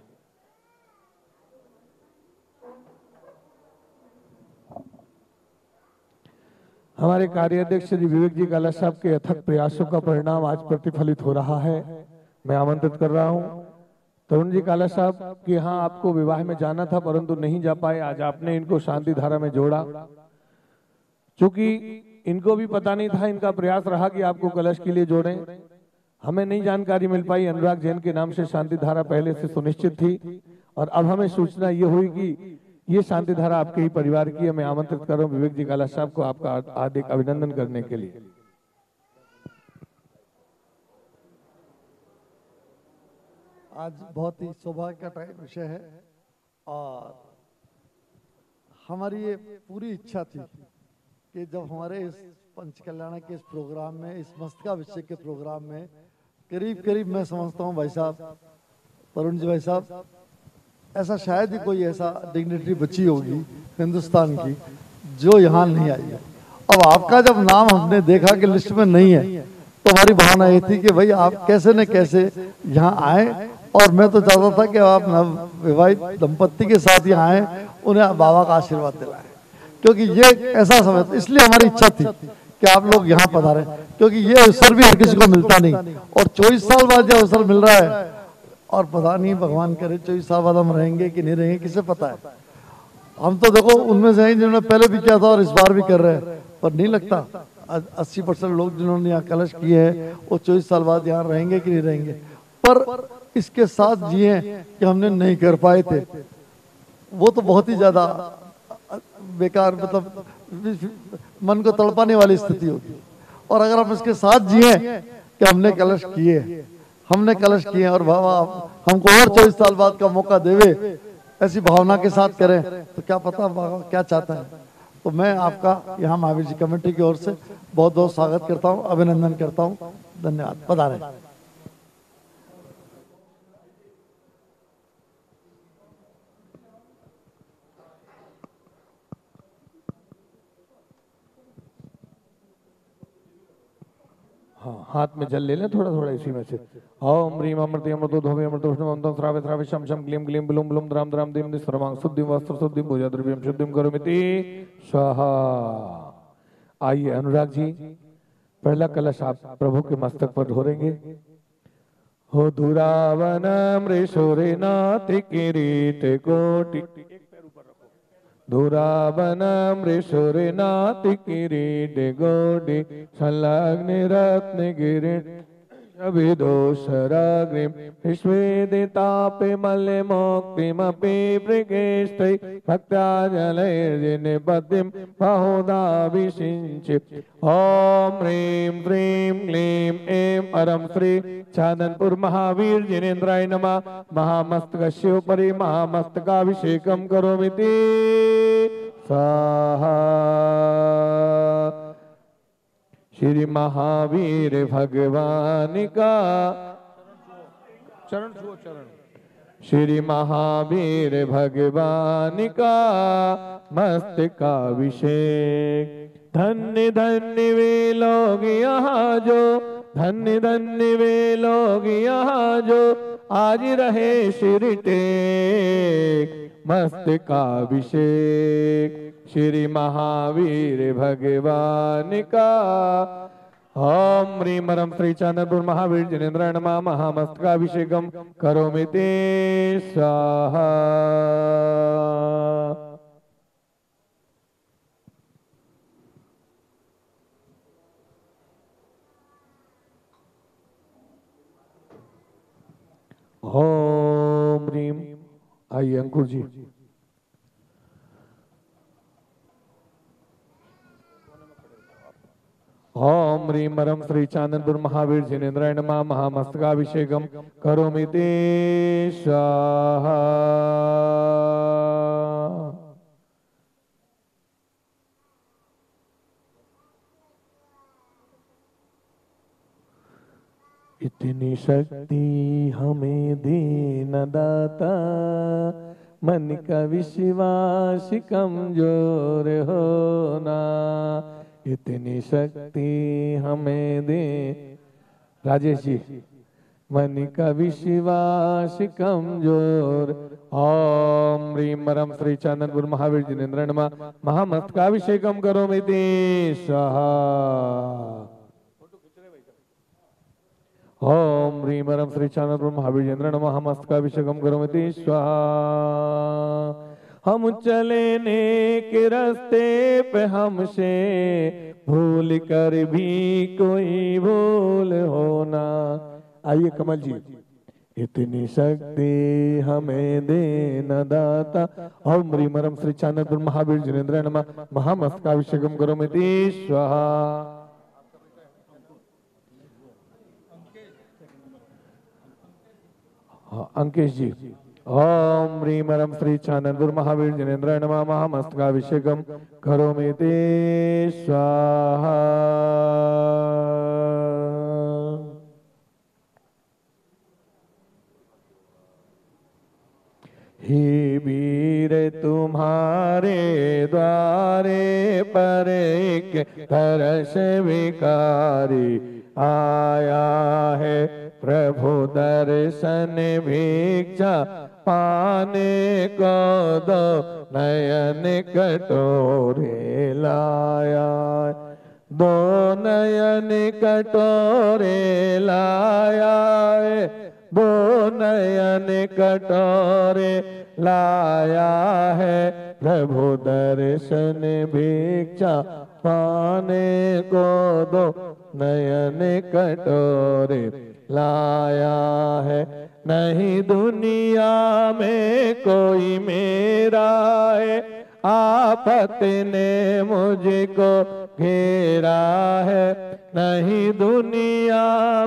हमारे कार्याध्यक्ष श्री विवेक जी काला साहब के अथक प्रयासों का परिणाम आज प्रतिफलित हो रहा है। मैं आमंत्रित कर रहा हूं तरुण जी काला साहब कि हाँ, आपको विवाह में जाना था परंतु नहीं जा पाए, आज आपने इनको शांति धारा में जोड़ा। चूंकि इनको भी पता नहीं था, इनका प्रयास रहा कि आपको कलश के लिए जोड़ें, हमें नहीं जानकारी मिल पाई। अनुराग जैन के नाम से शांति धारा पहले से सुनिश्चित थी, और अब हमें सूचना ये हुई कि ये शांति धारा आपके ही परिवार की है। मैं आमंत्रित कर रहा हूँ विवेक जी काला साहब को आपका हार्दिक अभिनंदन करने के लिए। आज बहुत ही सौभाग्य का विषय है, और हमारी ये पूरी इच्छा थी कि जब हमारे इस पंचकल्याण के इस प्रोग्राम में, इस मस्तकाभिषेक के प्रोग्राम में करीब करीब मैं समझता हूँ भाई साहब, तरुण जी भाई साहब, ऐसा शायद ही कोई ऐसा डिग्निटरी बची होगी हिंदुस्तान की जो यहाँ नहीं आई है। अब आपका जब नाम हमने देखा कि लिस्ट में नहीं है, तो हमारी भावना ये थी कि भाई आप कैसे न कैसे यहाँ आए, और मैं तो चाहता था कि आप नवविवाहित दंपत्ति के साथ यहाँ आए, उन्हें बाबा का आशीर्वाद दिलाएं, क्योंकि ये ऐसा समय था। इसलिए हमारी इच्छा थी कि आप लोग यहाँ पधारें, क्योंकि ये अवसर भी हर किसी को मिलता नहीं, और 24 साल बाद जो अवसर मिल रहा है, और पता नहीं भगवान करे 24 साल बाद हम रहेंगे कि नहीं रहेंगे, किसे पता है। हम तो देखो उनमें से हैं जिन्होंने पहले भी किया था और इस बार भी कर रहे हैं, पर नहीं लगता 80% लोग जिन्होंने यहाँ कलश किए हैं वो 24 साल बाद यहाँ रहेंगे कि नहीं रहेंगे। पर इसके साथ जिए कि हमने नहीं कर पाए थे, वो तो बहुत ही ज्यादा बेकार, मतलब मन को तड़पाने वाली स्थिति होगी। और अगर हम इसके साथ जिए कि हमने कलश किए और बाबा हमको और 24 साल बाद का मौका देवे, ऐसी भावना के साथ करें, तो क्या पता बाबा क्या चाहता है। तो मैं आपका यहाँ महावीर जी कमेटी की ओर से बहुत बहुत स्वागत करता हूँ, अभिनंदन करता हूँ। धन्यवाद। पधारें। हाँ, हाथ में जल ले लें थोड़ा थोड़ा इसी में से। ओम ह्रीम अमृत अमृतो धोवे अमृतोष्णम अमृतं श्रावे श्रावे शम शम क्लीम क्लीम ब्लूम ब्लूम द्राम द्राम दीम निस्प्रमांग शुद्धिम वस्त्र शुद्धिम भुजा द्रव्यम शुद्धिम करोमिति स्वाहा। आइए अनुराग जी, पहला कलश आप प्रभु के मस्तक पर ढोरेंगे। हो धुरावन मृषोरेनाथ किरीट कोटि, धुरावन मृषोरेनाथ किरीट गोटि, संलग्न रत्न गिरीट अभिदोषराग्निम विश्वेदितापे मल्ले मोक्तिमपि मृगेष्टै भक्त्याजलैर्जिनिपद्यं बहुधा ओम ह्रीं ह्रीं क्लीं ऐं परं श्री चांदनपुर महावीर जिनेन्द्राय नमः। महामस्तकस्य उपरि महामस्तकाभिषेकं करोमीति स्वाहा। श्री महावीर भगवान का चरण छुओ चरण, श्री महावीर भगवान का मस्तकाभिषेक। धन्य धन्य वे लोग यहाँ जो, धन्य धन्य वे लोग यहाँ जो आज रहे श्री टेक मस्तकाभिषेक श्री महावीर भगवान का। ओम ह्रीं परं श्री चांदनपुर महावीर जिनेन्द्राय नमः। महामस्तकाभिषेकं करोमीति स्वाहा। ओम ह्रीं, आइए अंकुर जी। ओम ह्रीं परं श्री चांदनपुर महावीर जिनेन्द्राय नमः। महामस्तकाभिषेकं करोमीति स्वाहा। इतनी शक्ति हमें देना दाता, मन का विश्वास कमजोर होना। इतनी शक्ति हमें दे, राजेश जी, मन का विश्वास कमजोर। ओम ह्रीं परं श्री चांदनपुर महावीर जिनेन्द्राय नमः। महामस्तकाभिषेकं करोमीति स्वाहा। ओम ह्रीं परं श्री चांदनपुर महावीर जिनेन्द्राय नमः। महामस्तकाभिषेकं करोमीति स्वाहा। हम चले नेक रास्ते पे, हमसे भूल कर भी कोई भूल होना। आइए कमल जी। इतनी शक्ति हमें देना दाता। ओम ह्रीं परं श्री चांदनपुर महावीर जिनेन्द्राय नमः। महामस्तकाभिषेकं करोमीति स्वाहा। अंकेश जी। ओम ह्रीं परं श्री चांदनपुर महावीर जिनेन्द्राय नमः। महामस्तकाभिषेकं करोमीति स्वाहा। हे वीर तुम्हारे द्वारे पर एक तरस विकारी आया है। प्रभु दर्शन भिक्षा पाने को दो, नयन कटोरे लाया। दो नयन कटोरे लाया, दो नयन कटोरे लाया है। प्रभु दर्शन भिक्षा पाने को दो, नयन कटोरे लाया है। नहीं दुनिया में कोई मेरा है, आफत ने मुझको घेरा है। नहीं दुनिया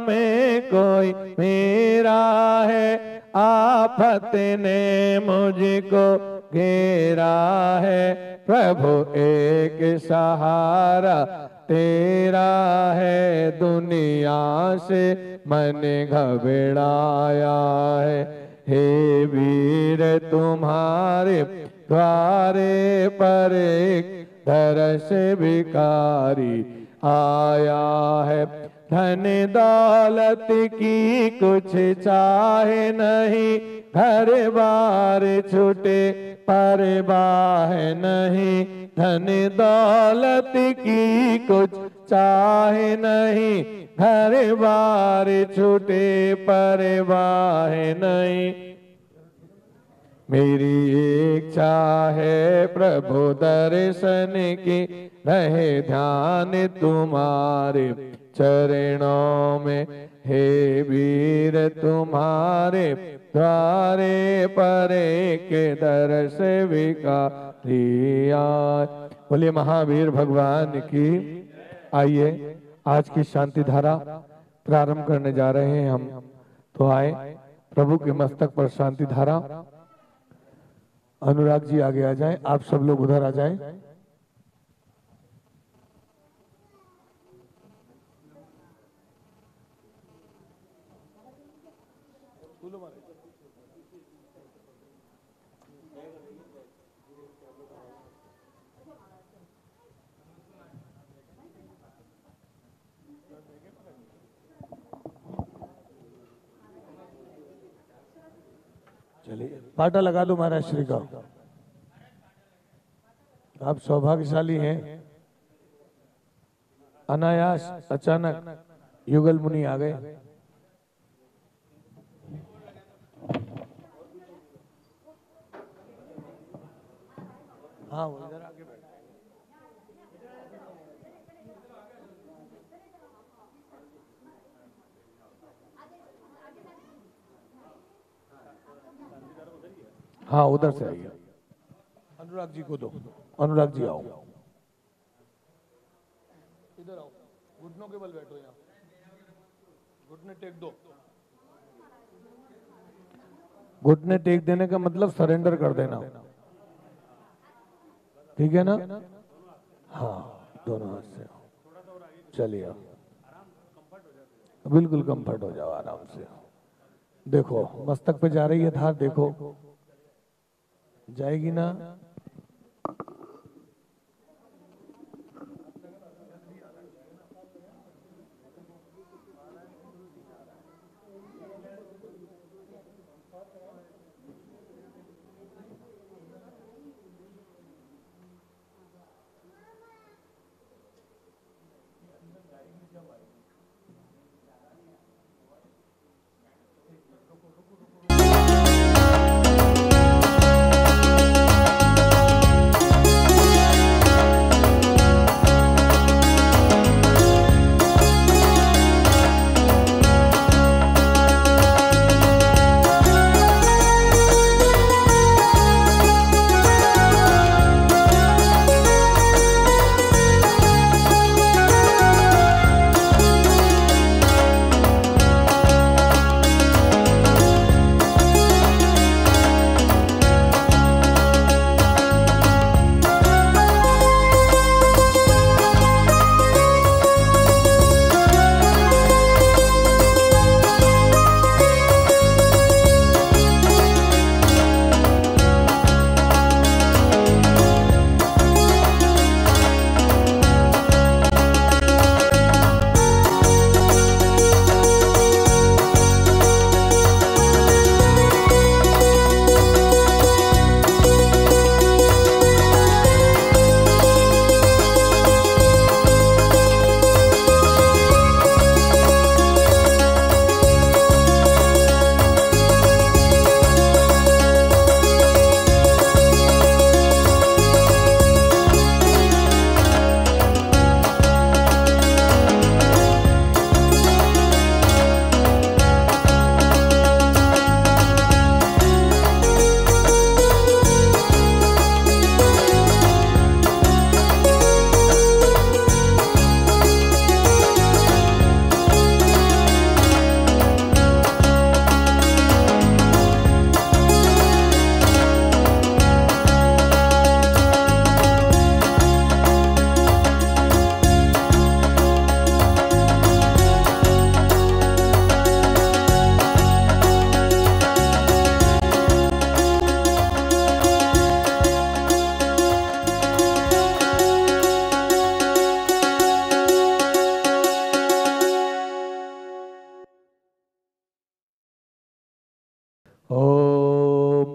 में कोई मेरा है, आफत ने मुझको घेरा है। प्रभु एक सहारा तेरा है, दुनिया से मन घबराया है। हे वीर तुम्हारे द्वारे पर एक तरस भिखारी आया है। धन दौलत की कुछ चाहे नहीं, घर बार छूटे परवाह नहीं। धन दौलत की कुछ चाहे नहीं, घर बार छूटे परवाह नहीं। मेरी इच्छा है प्रभु दर्शन की, रहे ध्यान तुम्हारे चरणों में। हे वीर तुम्हारे द्वारे पर के दर्श विकारी आए। बोलिए महावीर भगवान की। आइए आज की शांति धारा प्रारंभ करने जा रहे हैं हम। तो आए प्रभु के मस्तक पर शांति धारा। अनुराग जी आगे आ जाएं, आप सब लोग उधर आ जाएं। चलिए पाटा लगा दो महाराज श्री का। आप सौभाग्यशाली हैं, अनायास अचानक युगल मुनि आ गए। हाँ वो इधर आगे बैठ। हाँ उधर से आइए। अनुराग जी को दो। अनुराग जी आओ, इधर आओ। घुटनों के बल बैठो यहाँ, घुटने टेक दो। घुटने टेक देने का मतलब सरेंडर कर देना, ठीक है ना? हाँ दोनों हाथ से। चलिए बिल्कुल कंफर्ट हो जाओ आराम से। देखो मस्तक पे जा रही है धार, देखो जाएगी ना?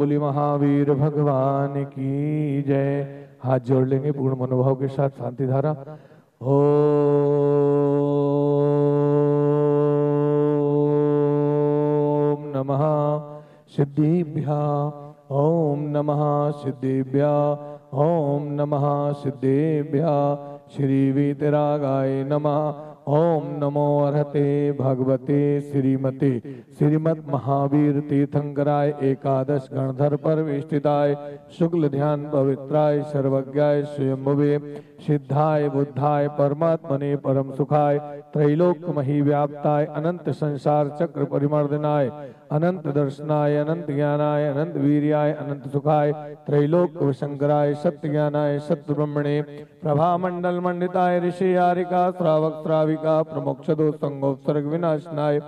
बोली महावीर भगवान की जय। हाथ जोड़ लेंगे पूर्ण मनोभाव के साथ, शांति धारा। ओम नमः सिद्धिभ्यां, ओम नमः सिद्धिभ्यां, ओम नमः सिद्धिभ्यां। श्री वीतरागाय नमः। ओम नमो अर्हते भगवते श्रीमते श्रीमद महावीर तीर्थंकराय एकादश गणधर परवेष्टिताय शुक्ल ध्यान पवित्राय सर्वज्ञाय स्वयंभुवे सिद्धाय बुद्धाय परमात्मने परम सुखाय त्रैलोक मही व्याप्ताय अनंत संसार चक्र परिमर्दनाय अनंत दर्शनाय अनंत ज्ञानाय अनंत वीर्याय अनंत सुखाय त्रैलोक शंकराय सत्य ज्ञानाय सत्य ब्रह्मणे प्रभा मंडल मंडिताय ऋषि यारिका श्रावक श्राविका प्रमोक्षदो संगोपसर्ग विनाशनाय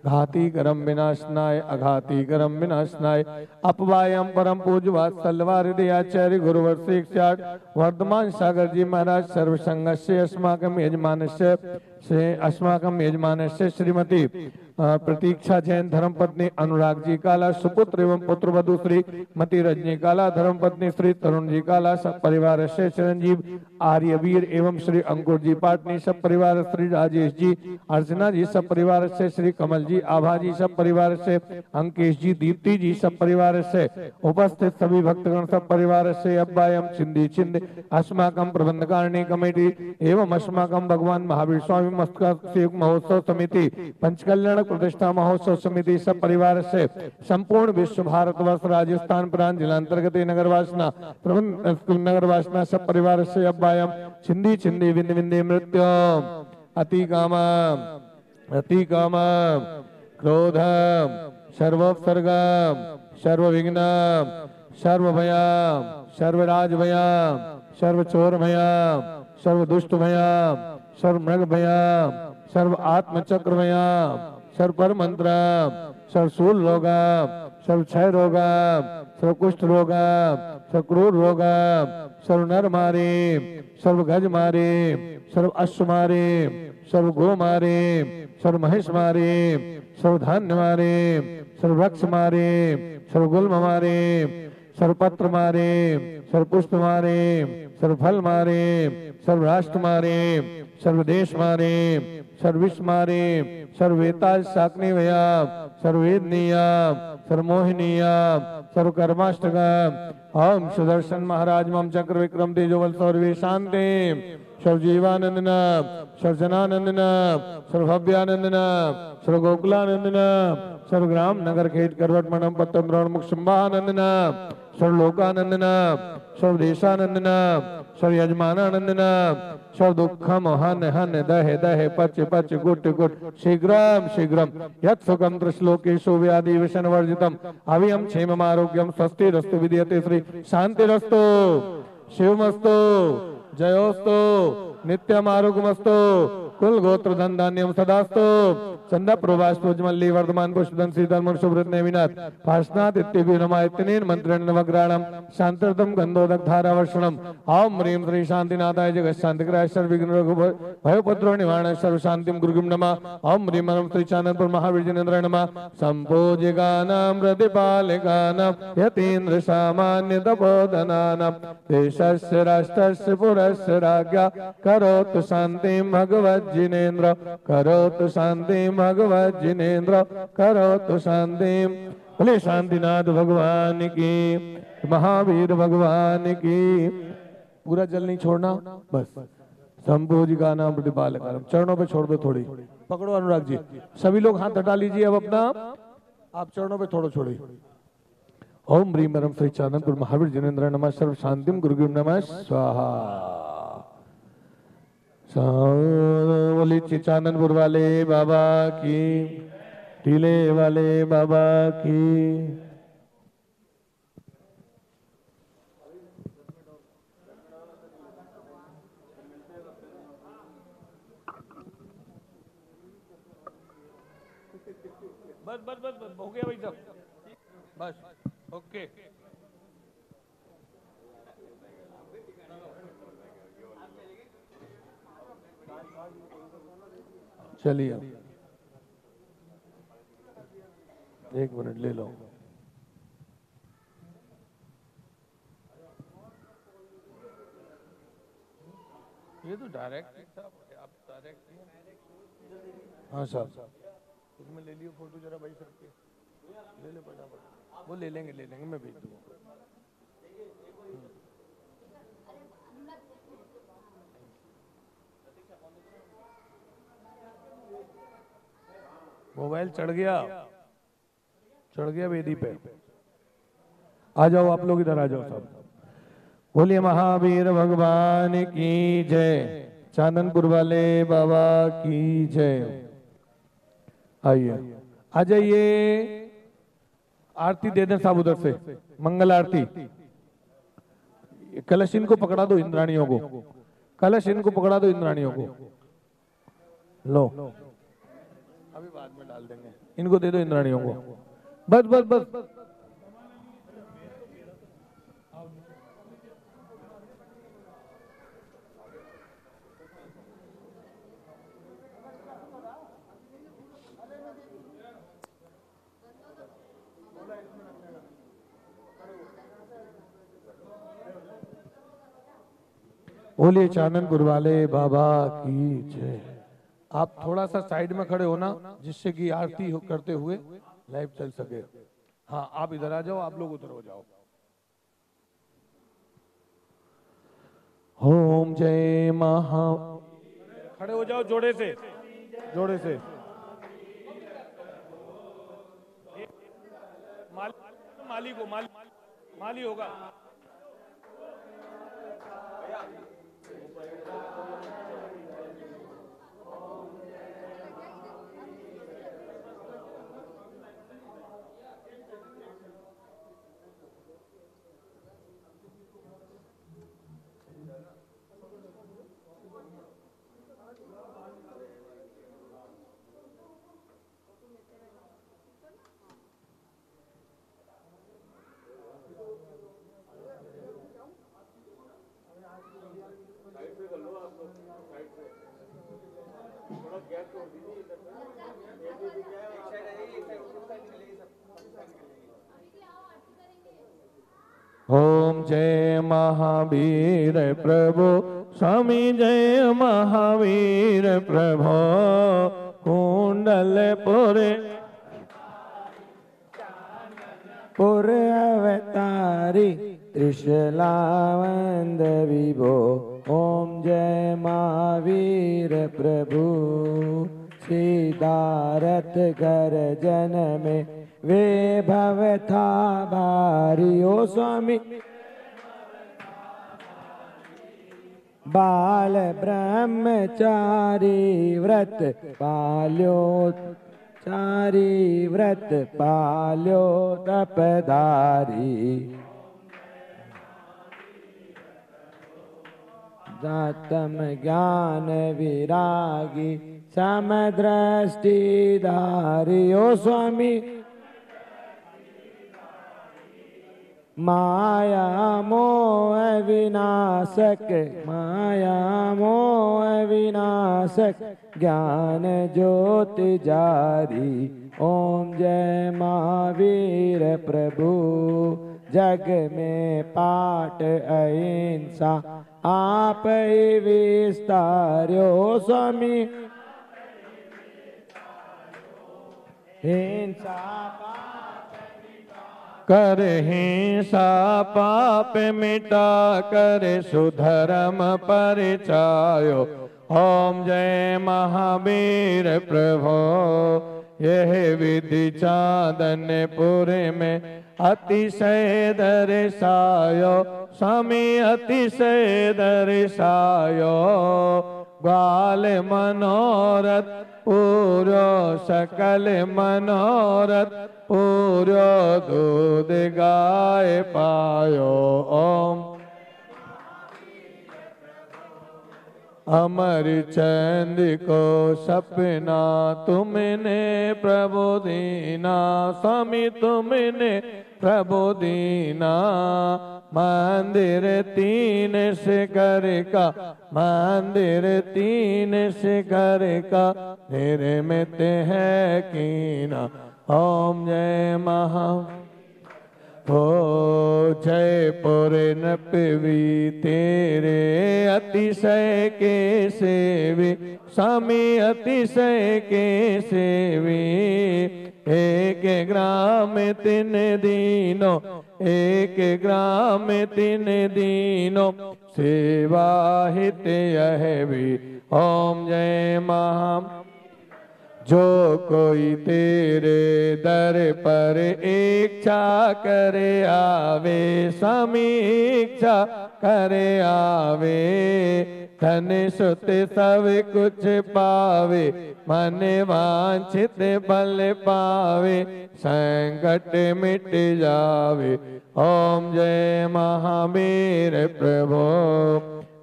घाती करम विनाशनाय अघाती करम विनाशनाय अपवायम परम पूज्य वात्सल्यवारिधि आचार्य गुरुवर शिक्षाट वर्धमान सागर जी महाराज सर्व संघस्य अस्माकं यजमानस्य श्रीमती प्रतीक्षा जैन धर्मपत्नी अनुराग जी काला सुपुत्र एवं पुत्र वधु श्री मति रजनी काला धर्मपत्नी श्री तरुण जी काला सब परिवार से चिरंजीव आर्यवीर एवं श्री अंकुर जी पाटनी सब परिवार श्री राजेश जी अर्चना जी सब परिवार से श्री कमल जी आभा जी सब परिवार से अंकेश जी दीप्ति जी सब परिवार से उपस्थित सभी भक्तगण सब परिवार से अब्बायम छिंदी छिंद अस्माकं प्रबंधकारिणी कमेटी एवं अस्माकं भगवान महावीर स्वामी मस्तक महोत्सव समिति पंचकल्याण प्रतिष्ठा महोत्सव समिति सब परिवार से संपूर्ण विश्व भारतवर्ष राजस्थान प्रांत जिलांतर्गत नगर वासना प्रबंध नगर वासना सब परिवार से अब्बायम छिंदी छिंदी विंद विंदे मृत्यु अति काम क्रोधम सर्वोपसर्गम सर्वविघ्नम सर्वभयम सर्वराजभयम सर्वचोरभयम सर्वदुष्टभयम सर्वमृगभयम सर्व आत्मचक्रभयम सर्व परमंत्रम सर्वशूल रोगम सर्व क्षय रोगम सर्व कुष्ठ रोगम सर्व क्रूर रोगम सर्व नर मारे सर्व गज मारे सर्व अश्व मारे सर्व गो मारे सर्व महिष मारे सर्व धान्य मारे सर्व वृक्ष मारे सर्व गुल्म मारे सर्व पत्र मारे सर्व पुष्प मारे सर्व फल मारे सर्व राष्ट्र मारे सर्व देश मारे सर्व विश्व मारे सर्व वेताल शाकनी व्याम सर्व वेदनीयाम सर्व मोहिनीयाम सर्व कर्माष्टकम ओम सुदर्शन महाराज मम चक्र विक्रम तेजोवल सर्वे शांति सर्व जीवानंदना सर्व जनानंदना सर्व भव्यानंदना सर्व गोकुलानंदना सर्व ग्राम नगर खेत करवट मनम पत्तम द्रोण मुख संभानंदना सर्व लोकानंदना सर्व देशानंदना सर्व यजमानानंदना सर्व दुखम हन हन दहे दहे पच पच गुट गुट शीघ्रम शीघ्रम यत् सुखम त्रिश्लोकेषु व्याधि विषण वर्जितम अवियम क्षेमम आरोग्यम स्वस्तिरस्तु विद्यते श्री शांतिरस्तु शिवमस्तु जयोस्तु नित्यम आरोग्यमस्तु कुल गोत्र धन धान्यम सदास्तु चंदा प्रभास पुजमल्ली वर्धमान पुष्पदन सीधर्मन शुभ्रत नेमिनाथ पार्श्वनाथ इत्तिभि नमायत्तिनेन मंत्रेण नवग्राणम शांतरतम गंधोदक धारावर्षणम ओम ह्रीं श्री शांतिनाथाय जगत शांतिकराय सर्व विघ्न भयोपद्रव निवारण सर्व शांतिम गुरुगिम नमः ओम ह्रीं मनम श्री चानंदपुर महावीर जिनेन्द्राय नमः संपूज्यगानाम प्रतिपालकानाम यतीन्द्र सामान्य तपोधनानाम देशस्य राष्ट्रस्य पुरस्य राज्ञा करोतु शांतिम भगवत जिनेन्द्र करोतु शांतिम भगवत जिनेन्द्र करोतु शांतिम। बोले शांतिनाथ भगवान की, महावीर भगवान की। पूरा जल नहीं छोड़ना, बस संपूजिका नाम प्रतिपालक चरणों पे छोड़ दो थोड़ी, पकड़ो अनुराग जी। सभी लोग हाथ हटा लीजिए अब अपना, आप चरणों पे थोड़ा छोड़िए। ओम ह्रीं परम श्री चानंदपुर महावीर जिनेन्द्र नमः सर्व शांतिम गुरुगिम नमः स्वाहा। बोली चिचानंदपुर वाले बाबा की, टीले वाले बाबा की। बस बस बस बस हो गया भाई सब, बस ओके। चलिए एक मिनट ले लो। ये तो डायरेक्ट था, आप डायरेक्ट। हाँ सर, उसमें ले लियो फोटो जरा भाई सर के, ले ले फटाफट। वो ले लेंगे मैं भेज दूँगा। मोबाइल चढ़ गया वेदी पे। आ जाओ आप लोग, इधर आ जाओ सब। बोलिए महावीर भगवान की जय, चांदनपुर वाले बाबा की जय। आइए, आ जाइए। आरती दे दें साहब उधर से, मंगल आरती। कलश इनको पकड़ा दो, इंद्राणियों को। कलश इनको पकड़ा दो, इंद्राणियों को। लो, अभी बाद में डाल देंगे। इनको दे दो इंद्राणियों को। बस बस बस। बोलिए चांदनपुर वाले बाबा की जय। आप थोड़ा सा साइड में खड़े हो ना, जिससे कि आरती करते हुए लाइव चल सके। हाँ, आप इधर आ जाओ, आप लोग उधर हो जाओ। ओम जय महा, खड़े हो जाओ जोड़े से, जोड़े से। माली को, माली होगा। ओम जय महावीर प्रभु स्वामी, जय महावीर प्रभु। कुंडलपुर अवतारी त्रिशलावंद विभो। ओम जय महावीर प्रभु। सिद्धारथ गर्जन में वे भव था भारी। ओ स्वामी बाल ब्रह्मचारी व्रत पाल्यो, चारी व्रत पाल्यो तपधारी। जातम ज्ञान विरागी समदृष्टि धारी। ओ स्वामी माया मोह विनाशक, माया मोह विनाशक ज्ञान ज्योति जारी। ओम जय महावीर प्रभु। जग में पाठ अहिंसा आप ही विस्तार्यो। स्वामी हिंसा कर, हिंसा पाप मिटा कर सुधर्म परिचायो। ओम जय महावीर प्रभु। यह विधि चांदनपुर में अतिशय दर्शायो। स्वामी अतिशय दर्शायो। ग्वाल मनोरथ पूरो, सकल मनोरथ पूरो दूध गाय पायो। ओम अमर चंद को सपना तुमने प्रभु दीना। स्वामी तुमने प्रभु दीना। मंदिर तीन शिखर का, मंदिर तीन शिखर का निर्मित है कीना। ओम जय महा हो जयपुर नपवी तेरे अतिशय के सेवी स्वामी अतिशय के सेवी एक ग्राम तीन दीनो एक ग्राम तीन दीनो सेवा हित यह भी ओम जय महा जो कोई तेरे दर पर इच्छा करे आवे स्वामी इच्छा करे आवे धन सुत सब कुछ पावे मन वांछित बल पावे संकट मिट जावे ओम जय महावीर प्रभु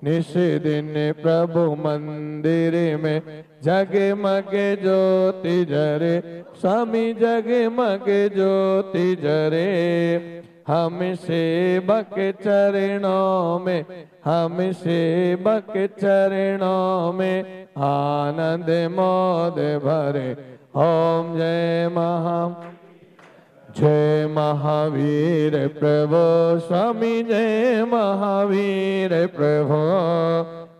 निश दिन प्रभु मंदिर में जगमग ज्योति जरे स्वामी जगमग ज्योति जरे हम सेवक चरणों में हम सेवक चरणों में आनंद मोद भरे ओम जय महावीर प्रभु स्वामी जय महावीर प्रभु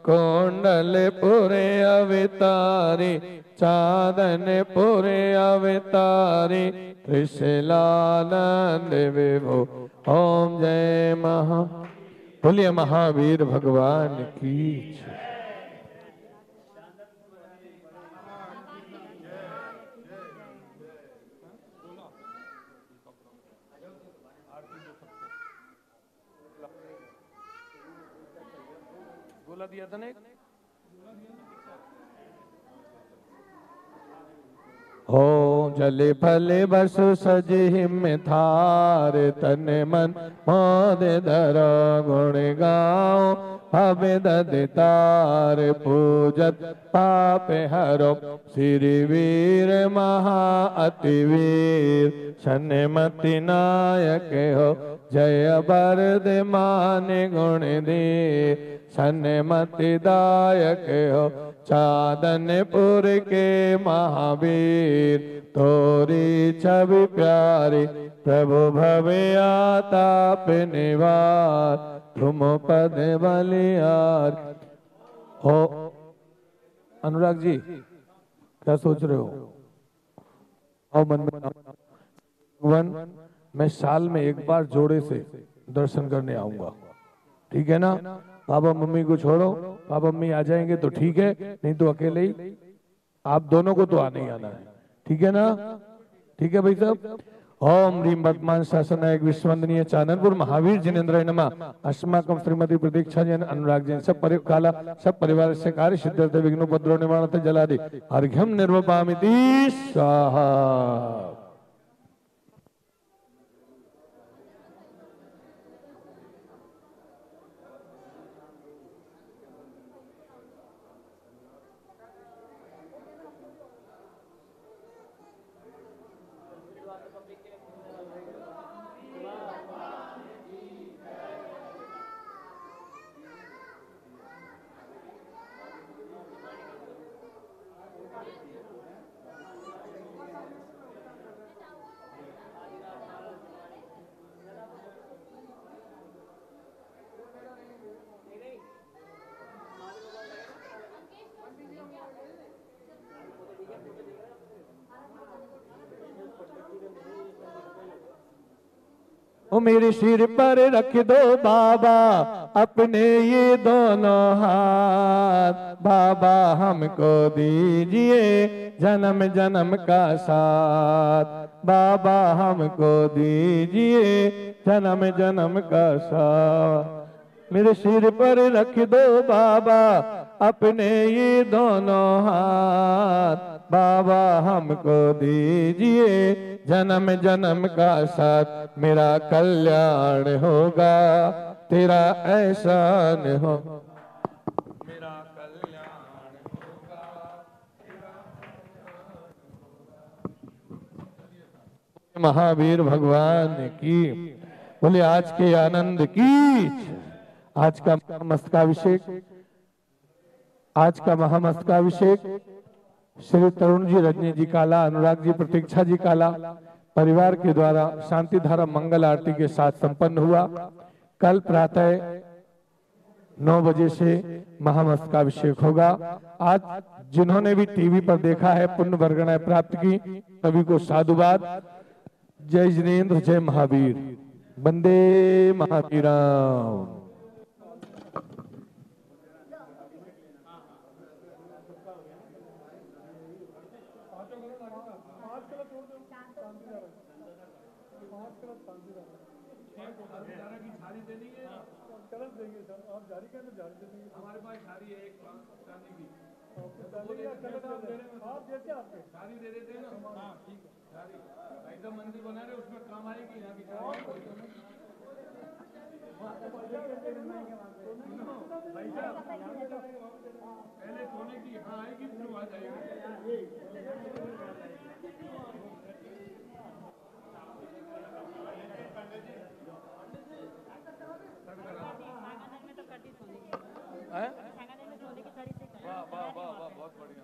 कुंडलपुरे अवतारी चांदनपुरे अवतारी त्रिशलानंद विभु ओम जय बोलिए महावीर भगवान की जय। गोला दिया था ना हो जले फले बसु सज हिम थार तन मन मोद धर गुण गाओ भवे ददितार पूजत पाप हरो श्री वीर महा अति वीर शनमति नायक हो जय बरद मान गुण दे सन्मति दायक हो चादनपुर के महावीर तोरी छवि प्यारी प्रभु भवे आताप निवार तुम पद बलियार हो। अनुराग जी क्या सोच रहे हो? आओ मन में भगवान मैं साल में एक बार जोड़े से दर्शन करने आऊंगा, ठीक है ना? पापा मम्मी को छोड़ो, पापा मम्मी आ जाएंगे तो ठीक है, नहीं तो अकेले ही आप दोनों को तो आने ही आना है, ठीक है ना? ठीक है भाई साहब। ओम ह्रीम वर्तमान शासन नायक विश्ववंदनीय चाननपुर महावीर जिनेन्द्र नमः अस्माकं श्रीमती प्रतीक्षा जैन अनुराग जैन सब काला सब परिवार से कार्य सिद्ध्यर्थ विघ्नोपद्रव निवारणार्थ जलादि अर्घ्यम निर्वपामिति स्वाहा। ओ मेरे सिर पर रख दो बाबा अपने ये दोनों हाथ, बाबा हमको दीजिए जन्म जन्म का साथ, बाबा हमको दीजिए जन्म जन्म का साथ। मेरे सिर पर रख दो बाबा अपने ये दोनों हाथ, बाबा हमको दीजिए जन्म जन्म का साथ। मेरा कल्याण होगा तेरा एहसान हो, मेरा कल्याण होगा महावीर भगवान की बोले आज के आनंद की। आज का मस्तकाभिषेक, आज का महामस्तकाभिषेक श्री तरुण जी रजनी जी काला, अनुराग जी प्रतीक्षा जी काला, परिवार के द्वारा शांति धारा मंगल आरती के साथ संपन्न हुआ। कल प्रातः 9 बजे से महामस्तकाभिषेक होगा। आज जिन्होंने भी टीवी पर देखा है, पुण्य वर्गणाएं प्राप्त की, सभी को साधुवाद। जय जिनेन्द्र, जय महावीर, वंदे महावीराम। हमारे पास सारी है, एक चांदी की आप जैसे आपके सारी दे देते हैं ना। हाँ ठीक है, सारी एकदम मंदिर बना रहे, उसमें काम आएगी यहाँ की पहले सोने की हाँ आएगी, फिर आ जाएगी। वाह वाह वाह वाह, बहुत बढ़िया।